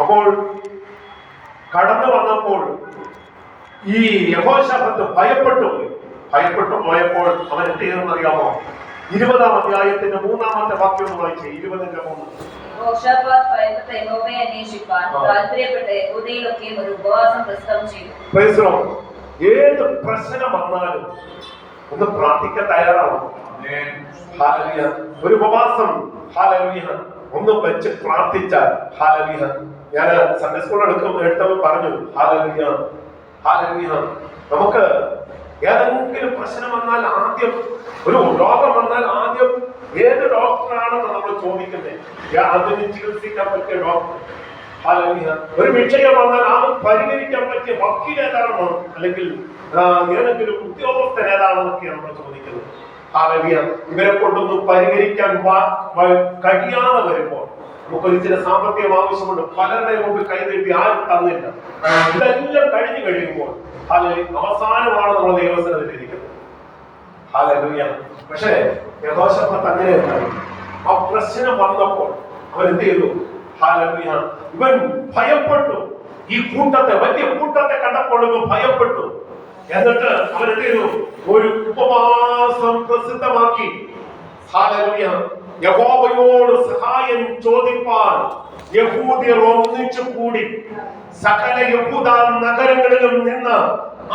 അപ്പോൾ കടന്നു വന്നപ്പോൾ ഈ യഹോശാഫാത്ത് ഭയപ്പെട്ടു പോയപ്പോൾ അവൻ എന്ത് ചെയ്തെന്നറിയാമോ? 20-ാം അധ്യായത്തിന്റെ 3-ാമത്തെ വാക്യം വായിച്ചേ. 20-ന്റെ 3. യഹോശാഫാത്ത് ഭയപ്പെട്ട് യഹോവയെ അന്വേഷിപ്പാൻ താല്പര്യപ്പെട്ട് യഹൂദയിലൊക്കെയും ഒരു ഉപവാസം പ്രസ്താവം ചെയ്തു. Price the Lord. ഏത് പ്രശ്നം വന്നാലും ഒന്ന് പ്രാർത്ഥിക്കാൻ തയ്യാറാവും. ഹല്ലേലൂയ. ഒരു ഉപവാസം, ഹല്ലേലൂയ, ഒന്ന് വെച്ച് പ്രാർത്ഥിച്ചാൽ, ഹല്ലേലൂയ. ഞാൻ സൺഡേ സ്കൂൾ എടുത്തപ്പോൾ പറഞ്ഞു, ഹല്ലേലൂയ, ഹല്ലേലൂയ. നമുക്ക് ഏതെങ്കിലും പ്രശ്നം വന്നാൽ ആദ്യം, ഒരു രോഗം വന്നാൽ ആദ്യം ഏത് ഡോക്ടറാണെന്ന് നമ്മൾ ചോദിക്കുന്നത്. അതിന് ചികിത്സിക്കാൻ പറ്റിയ ഡോക്ടർ. ഹല്ലേലൂയ. ഒരു വിഷയം വന്നാൽ അത് പരിഹരിക്കാൻ പറ്റിയ വക്കീൽ ഏതാണെന്നോ അല്ലെങ്കിൽ ഏതെങ്കിലും ഉദ്യോഗസ്ഥൻ ഏതാണെന്നൊക്കെയാണ് നമ്മൾ ചോദിക്കുന്നത്. ഹല്ലേലൂയ. ഇവരെ കൊണ്ടൊന്നും പരിഹരിക്കാൻ കഴിയാതെ വരുമ്പോൾ നമുക്കൊരു ചില സാമ്പത്തികം ആവശ്യമുണ്ട്. പലരുടെ മുമ്പ് കൈനീട്ടി ആരും തന്നില്ല. ഇതെല്ലാം കഴിഞ്ഞു കഴിയുമ്പോൾ അവസാനമാണ് നമ്മൾ ദൈവസന്നിധിയിലിരിക്കുന്നത്. ഹല്ലേലൂയ. പക്ഷേ യഹോശാഫാത്ത് അങ്ങനെയല്ല. ആ പ്രശ്നം വന്നപ്പോൾ അവൻ എന്ത് ചെയ്തു? ഹല്ലേലൂയ. ഇവൻ ഭയപ്പെട്ടു. ഈ കൂട്ടത്തെ, വലിയ കൂട്ടത്തെ കണ്ടപ്പോൾ ഇവൻ ഭയപ്പെട്ടു. എന്നിട്ട് അവൻ എന്ത് ചെയ്തു? ഒരു ഉപവാസം പ്രസിദ്ധമാക്കി. ഹല്ലേലൂയ. യഹോവയോട് സഹായം ചോദിപ്പാൻ യഹൂദ്യർ ഒന്നിച്ചു കൂടി സകല യഹൂദ നഗരങ്ങളിലും നിന്ന്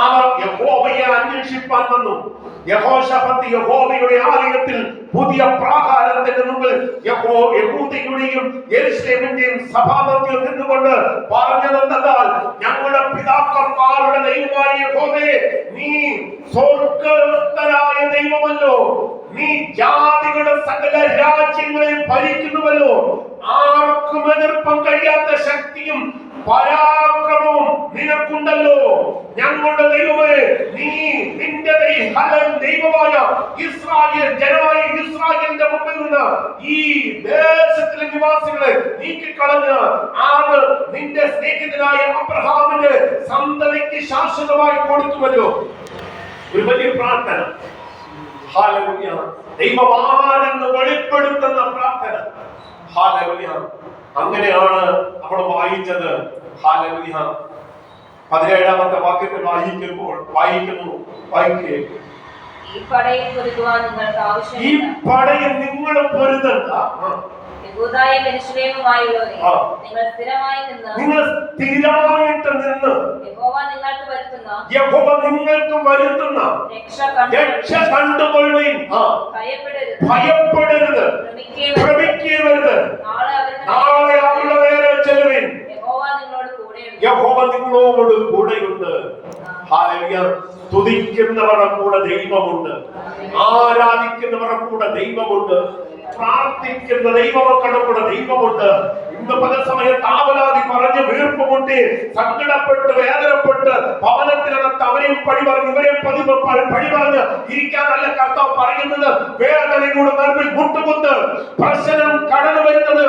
അവർ യഹോവയെ അന്വേഷിപ്പാൻ വന്നു. യഹോശാഫാത്ത് യഹോവയുടെ ആലയത്തിൽ പുതിയ പ്രാകാരത്തിന്റെ മുമ്പിൽ യഹൂദയുടെയും യെരൂശലേമിന്റെയും സഭാമധ്യത്തിൽ നിന്നുകൊണ്ട് പറഞ്ഞതെന്നാൽ, ഞങ്ങളുടെ പിതാക്കന്മാരുടെ ദൈവമായ യഹോവേ, നീ സ്വർഗ്ഗസ്ഥനായ ദൈവമല്ലോ, നീ ജാതികളുടെ സകല രാജ്യങ്ങളെ ഭരിക്കുന്നുവല്ലോ, ആർക്കും എതിർപ്പാൻ കഴിയാത്ത ശക്തിയും പരാക്രമവും നിനക്കുണ്ടല്ലോ. ഞങ്ങളുടെ ദൈവമേ, നീ നിന്റെ ദൈവമായ ഇസ്രായേൽ ജനമായ ഇസ്രായേലിന്റെ മുമ്പിൽ നിന്ന് ഈ ദേശത്തിലെ നിവാസികളെ നീക്കിക്കളഞ്ഞ് ആണ് നിന്റെ സ്നേഹിതനായ അബ്രഹാമിന്റെ സന്തതിക്ക് ശാശ്വതമായി കൊടുത്തുവല്ലോ. ഒരു വലിയ പ്രാർത്ഥന. ഹല്ലേലൂയ. ദൈവമാരെന്ന് വെളിപ്പെടുത്തുന്ന പ്രാർത്ഥന. ഹല്ലേലൂയ. അങ്ങനെയാണ് നമ്മൾ വായിച്ചത്. ഹല്ലേലൂയ. 17ാമത്തെ വാക്യത്തിൽ വായിക്കുന്നു. ഈ പടയിൽ പൊരുതുവാൻ നിങ്ങൾക്ക് ആവശ്യമില്ല. ഈ പടയിൽ നിങ്ങൾ പൊരുതണ്ട. യഹൂദായും യെരൂശലേമുമായുള്ളവരേ, നിങ്ങൾ സ്ഥിരമായിട്ട് നിന്ന് യഹോവ നിങ്ങൾക്ക് വരുത്തുന്ന രക്ഷ കണ്ടുകൊള്ളുവിൻ. ഭയപ്പെടരുത്, ഭ്രമിക്കരുത്. നാളെ അവരുടെ നേരെ ചെല്ലുവിൻ. യഹോവ നിങ്ങളോട് കൂടെയുണ്ട്. ഹല്ലേലൂയ. സ്തുതിക്കുന്നവരുടെ കൂടെ ദൈവമുണ്ട്, ആരാധിക്കുന്നവരുടെ കൂടെ ദൈവമുണ്ട്, പ്രാർത്ഥിക്കുന്ന ദൈവമക്കളുടെ കൂടെ ദൈവമുണ്ട്. ഇന്ന് പല സമയത്ത് ആവലാതി പറഞ്ഞ് വീർപ്പുമുട്ടി സങ്കടപ്പെട്ട് വേദനപ്പെട്ട് ഭവനത്തിനകത്ത് അവരെയും പഴി പറഞ്ഞ് ഇവരെയും പഴി പറഞ്ഞ് ഇരിക്കാനല്ല കർത്താവ് പറയുന്നത്. വേദനയുടെ നടുവിൽ മുട്ടുകുത്ത് പ്രശ്നം കടന്നു വരുന്നു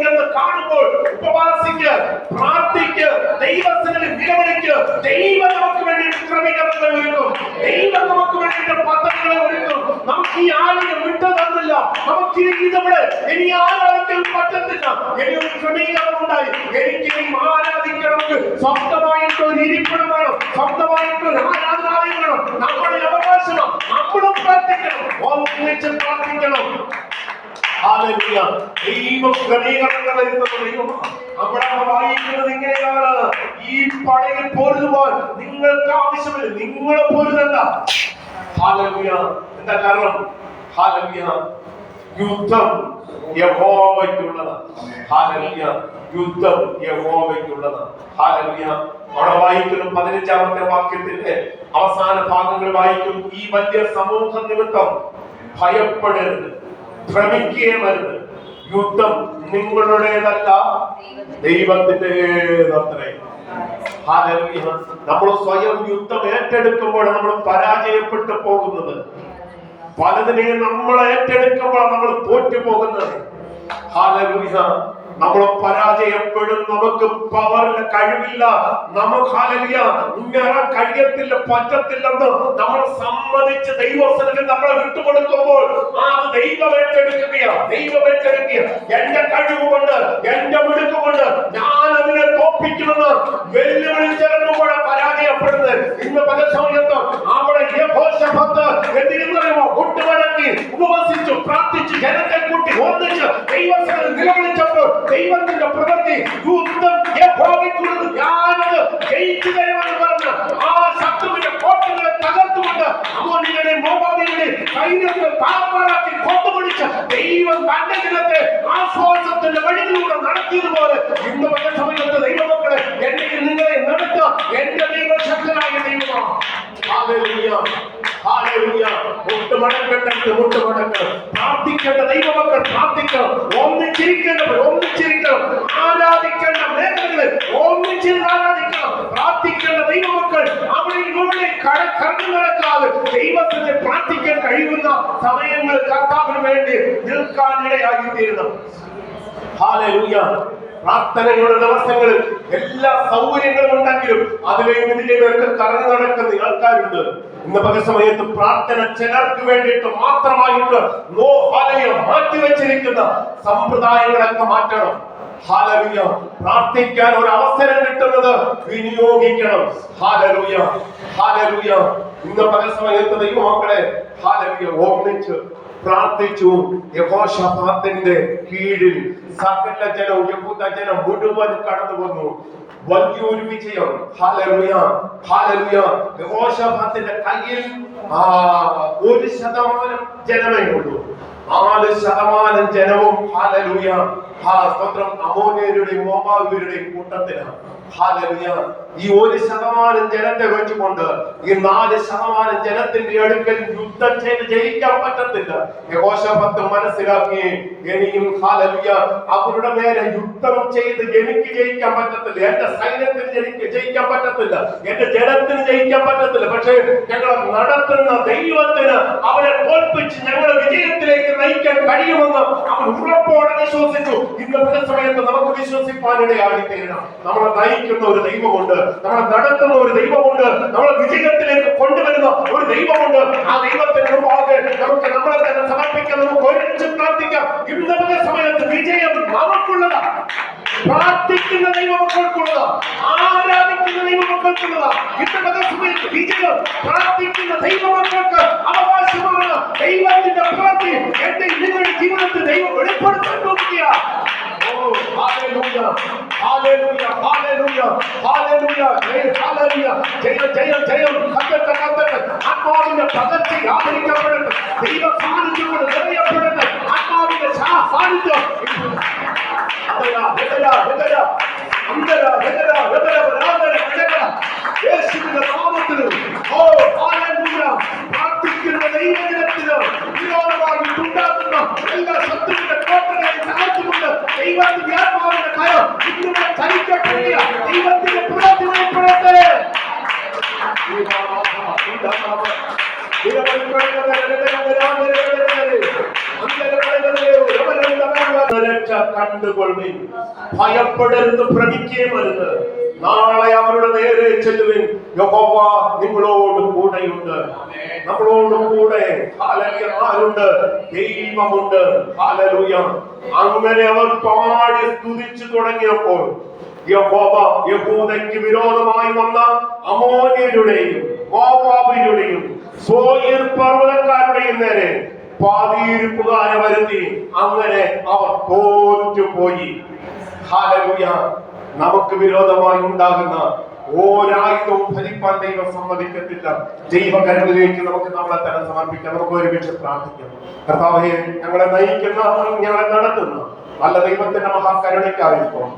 എന്ന് കാണുമ്പോൾ ഉപവാസിക്ക്, പ്രാർത്ഥിക്ക്, ദൈവത്തിന് നിലവിളിക്ക്. ദൈവം നമുക്ക് വേണ്ടി ക്രമീകരണങ്ങൾ ഒരുക്കും, ദൈവം നമുക്ക് വേണ്ടിയിട്ട് പദ്ധതികളെ ഒരുക്കും. നമുക്ക് ഈ ആലയം വിട്ടു തന്നില്ല, നമുക്ക് ഇതിവിടെ ഇനി ആരാധിക്കാൻ പറ്റത്തില്ല. എനിക്കൊരു ക്രമീകരണം ഉണ്ടായി. എനിക്ക് ആരാധിക്കണമെങ്കിൽ സ്വന്തമായിട്ടൊരു ഇരിപ്പിടം വേണം, സ്വന്തമായിട്ടൊരു ആരാധനാലയം വേണം. നമ്മുടെ അവകാശമാണ്, നമ്മളും പ്രാർത്ഥിക്കണം, ഒന്നിച്ച് പ്രാർത്ഥിക്കണം. ഹല്ലേലൂയ. ദൈവം ക്രമീകരണങ്ങൾ വരുത്തുന്ന ദൈവമാണ്. അവിടെ വായിക്കുന്നത് ഇങ്ങനെയാണ്: ഈ പടയിൽ പൊരുതുവാൻ നിങ്ങൾക്ക് ആവശ്യമില്ല, നിങ്ങൾ പൊരുതണ്ട. ഹല്ലേലൂയ. എന്താ കാരണം? ഹല്ലേലൂയ. യുദ്ധം യഹോവയ്ക്കുള്ളതാണ്. ഹല്ലേലൂയ. യുദ്ധം യഹോവയ്ക്കുള്ളതാണ്. ഹല്ലേലൂയ. അവിടെ വായിക്കുന്നു 15ാമത്തെ വാക്യത്തിന്റെ അവസാന ഭാഗങ്ങൾ വായിക്കും: ഈ വലിയ സമൂഹ നിമിത്തം ഭയപ്പെടരുത്, ഭ്രമിക്കുകയുമരുത്. യുദ്ധം നിങ്ങളുടേതല്ല, ദൈവത്തിൻ്റെതത്രേ. ഹല്ലേലൂയ. നമ്മൾ സ്വയം യുദ്ധം ഏറ്റെടുക്കുമ്പോൾ നമ്മൾ പരാജയപ്പെട്ടു പോകുന്നത്. പലതിനെയും നമ്മൾ ഏറ്റെടുക്കുമ്പോൾ നമ്മൾ തോറ്റു പോകുന്നത്. ഹല്ലേലൂയ. നമ്മൾ പരാജയപ്പെടും. നമുക്ക് പവറിന് കഴിവില്ല, നമുക്ക് ഹല്ലേലൂയ മുന്നേറാൻ കഴിയത്തില്ല, പറ്റത്തില്ലെന്ന് നമ്മൾ സമ്മതിച്ച് ദൈവസ്ഥലത്തിൽ നമ്മളെ വിട്ടുകൊടുക്കുമ്പോൾ അത് ദൈവം ഏറ്റെടുക്കുകയാണ്. ദൈവം ഏറ്റെടുക്കുക. എന്റെ കഴിവുകൊണ്ട്, എന്റെ മിടുക്കുകൊണ്ട് ഞാൻ അതിനെ തോപ്പിക്കുമെന്ന് വെല്ലുവിളിച്ചിറങ്ങുമ്പോൾ പരാജയപ്പെടുന്നത്. ഇന്ന് പല സമയത്തും അവിടെ യഹോശഫത്ത് എന്തിരുന്നറിയുമോ? മുട്ടുമടക്കി ഉപവസിച്ചു, പ്രാർത്ഥിച്ചു, ജനത്തെ കൂട്ടി ഒന്നിച്ച് ദൈവസ്ഥലത്തിൽ നിലവിളിച്ചപ്പോൾ ദൈവത്തിന്റെ പ്രവൃത്തി യുദ്ധം യഹോവയ്ക്കുള്ളത്, ഞാനത് ജയിച്ചു തരുമെന്ന് പറഞ്ഞ് ആ ശത്രുവിന്റെ കോട്ടകളെ തകർത്തുകൊണ്ട് അമ്മോനിയുടെ മോവാബിയുടെ സൈന്യത്തെ താഴ്വാറാക്കി കൊണ്ടുപിടിച്ച് ദൈവം തന്റെ ജനത്തെ ആശ്വാസത്തിന്റെ വഴിയിലൂടെ നടത്തിയതുപോലെ ഇന്ന് പല സമയത്ത് ദൈവമക്കളെ എന്നെ നിങ്ങളെ നടത്തുക എന്റെ ദൈവശക്തനായ ദൈവമാണ്. ഹല്ലേലൂയ. ഹല്ലേലൂയ. മുട്ടുമടക്കേണ്ടത് മുട്ടുമടക്കണം. പ്രാർത്ഥിക്കേണ്ട ദൈവമക്കൾ പ്രാർത്ഥിക്കണം. ഒന്നിച്ചിരിക്കേണ്ടവർ ഒന്നിച്ചിരിക്കണം. ആരാധിക്കേണ്ട മേഖലകളിൽ ഒന്നിച്ചിരുന്ന് ആരാധിക്കണം. പ്രാർത്ഥിക്കേണ്ട ദൈവമക്കൾ അവിടെ ഇവിടെ കടന്നു നടക്കാതെ ദൈവത്തിന് പ്രാർത്ഥിക്കാൻ കഴിയുന്ന സമയങ്ങൾ കർത്താവിന് വേണ്ടി നിൽക്കാനിടയായിത്തീരണം. ഹല്ലേലൂയ. പ്രാർത്ഥനയുടെ ദിവസങ്ങളിൽ എല്ലാ സൗകര്യങ്ങളും ഉണ്ടെങ്കിലും അതിലെയും ഇതിലേക്ക് കറങ്ങി നടക്കുന്ന ആൾക്കാരുണ്ട്. ഇന്ന് പല സമയത്ത് പ്രാർത്ഥന ചിലർക്ക് വേണ്ടിയിട്ട് മാത്രമായിട്ട് മാറ്റിവെച്ചിരിക്കുന്ന സമ്പ്രദായങ്ങളൊക്കെ മാറ്റണം. ഹല്ലേലൂയ. പ്രാർത്ഥിക്കാൻ ഒരു അവസരം കിട്ടുന്നത് വിനിയോഗിക്കണം. ഹല്ലേലൂയ. ഹല്ലേലൂയ. ഇന്ന് പല സമയത്ത് ദൈവമക്കളെ ഹല്ലേലൂയ ഒന്നിച്ച് പ്രാർത്ഥിച്ചു. യഹോശഫാത്തിന്റെ കീഴിൽ സകല ജനവും, യഹൂദ ജനം മുഴുവൻ കടന്നു വന്നു. വലിയൊരു വിജയം. ഹല്ലേലൂയ. ഹല്ലേലൂയ. യഹോശഫാത്തിന്റെ കയ്യിൽ 1% ജനമേ ഉള്ളൂ. 4% ജനവും ഹല്ലേലൂയ സ്തോത്രം, അമോന്യരുടെയും മോവാബ്യരുടെയും കൂട്ടത്തിലാണ്. ഹല്ലേലൂയ. ഈ 1% ജനത്തെ വെച്ചുകൊണ്ട് ഈ 4% ജനത്തിന്റെ അടുക്കൽ യുദ്ധം ചെയ്ത് ജയിക്കാൻ പറ്റത്തില്ല. യഹോശാഫാത്ത് മനസ്സിലാക്കി, ഇനിയും ഹല്ലേലൂയ അവരുടെ നേരെ യുദ്ധം ചെയ്ത് എനിക്ക് ജയിക്കാൻ പറ്റത്തില്ല, എന്റെ സൈന്യത്തിന് എനിക്ക് ജയിക്കാൻ പറ്റത്തില്ല, എന്റെ ജനത്തിന് ജയിക്കാൻ പറ്റത്തില്ല. പക്ഷേ ഞങ്ങൾ നടത്തുന്ന ദൈവത്തിന് അവരെ തോൽപ്പിച്ച് ഞങ്ങളെ വിജയത്തിലേക്ക് നയിക്കാൻ കഴിയുമെന്ന് അവൻ ഉറപ്പോടെ വിശ്വസിച്ചു. ഇന്നത്തെ സമയത്ത് നമുക്ക് വിശ്വസിപ്പാനിടയായി തീരണം. നമ്മളെ നയിക്കുന്ന ഒരു ദൈവമുണ്ട്, നമ്മളെ നടത്തുന്ന ഒരു ദൈവമുണ്ട്, നമ്മളെ വിജയത്തിലേക്ക് കൊണ്ടുവരുന്ന ഒരു ദൈവമുണ്ട്. ആ ദൈവത്തിന് മുമ്പാകെ നമുക്ക് നമ്മളെ തന്നെ സമർപ്പിക്കാം, നമുക്ക് ഒരുമിച്ച് പ്രാർത്ഥിക്കാം. ഇന്നത്തെ സമയത്ത് വിജയം നമുക്കുള്ളതാ, പ്രാർത്ഥിക്കുന്ന ദൈവമക്കൾക്കുള്ളതാ, ആരാധിക്കുന്ന ദൈവമക്കൾക്കുള്ളതാ. ഇന്നത്തെ സമയത്ത് വിജയം പ്രാർത്ഥിക്കുന്ന ദൈവമക്കൾക്ക് അവകാശമാണ്. ദൈവത്തിന്റെ പ്രവൃത്തി എന്റെ നിങ്ങളുടെ ജീവിതത്തിൽ ദൈവം വെളിപ്പെടുത്താൻ നോക്കിയ ആത്മാവിന്റെ പകർച്ച ആദരിക്കപ്പെടട്ടെ, ദൈവ സാന്നിധ്യം നിറയപ്പെടട്ടെ, ആത്മാവിന്റെ സാന്നിധ്യം യേശുവിന്റെ നാമത്തിൽ പ്രാർത്ഥിക്കുന്ന ദൈവജനത്തിന് വിരോധമായി ഉണ്ടാകുന്ന എല്ലാ ശത്രുവിന്റെ കോട്ടകളെ തകർത്തുകൊണ്ട് ദൈവത്തിന്റെ ആത്മാവിന്റെ കരം ഇന്നിവിടെ ചലിക്കപ്പെടുക. ദൈവത്തിന്റെ പ്രവൃത്തി വെളിപ്പെടട്ടെ. കണ്ടുകൊള്ളുവിൻ, ഭയപ്പെടരുത്, ഭ്രമിക്കുകയുമരുത്. നാളെ അവരുടെ നേരെ ചെല്ലുവിൻ, യഹോവ നിങ്ങളോട് കൂടെയുണ്ട്. നമ്മളോട് കൂടെ ആരുണ്ട്? ദൈവമുണ്ട്. ഹല്ലേലൂയ. അങ്ങനെ അവർ പാടി സ്തുതിച്ചു തുടങ്ങിയപ്പോൾ യഹോവ യഹൂദയ്ക്ക് വിരോധമായി വന്ന അമോന്യരുടെയും മോവാബിയരുടെയും സോയീർ പർവ്വതക്കാരുടെയും നേരെ പാതിയിരിപ്പുകാരെ വരുത്തി. അങ്ങനെ അവർ തോറ്റുപോയി. ഹല്ലേലൂയ. നമുക്ക് വിരോധമായി ഉണ്ടാകുന്ന ഒരായുധവും ഫലിപ്പാൻ ദൈവം സമ്മതിക്കത്തില്ല. ദൈവകരങ്ങളിലേക്ക് നമുക്ക് നമ്മളെ തന്നെ സമർപ്പിക്കാം. നമുക്ക് ഒരുമിച്ച് പ്രാർത്ഥിക്കാം. കർത്താവേ, ഞങ്ങളെ നയിക്കുന്ന, ഞങ്ങളെ നടത്തുന്ന നല്ല ദൈവത്തിന്റെ മഹാകരുണയ്ക്കായിരിക്കും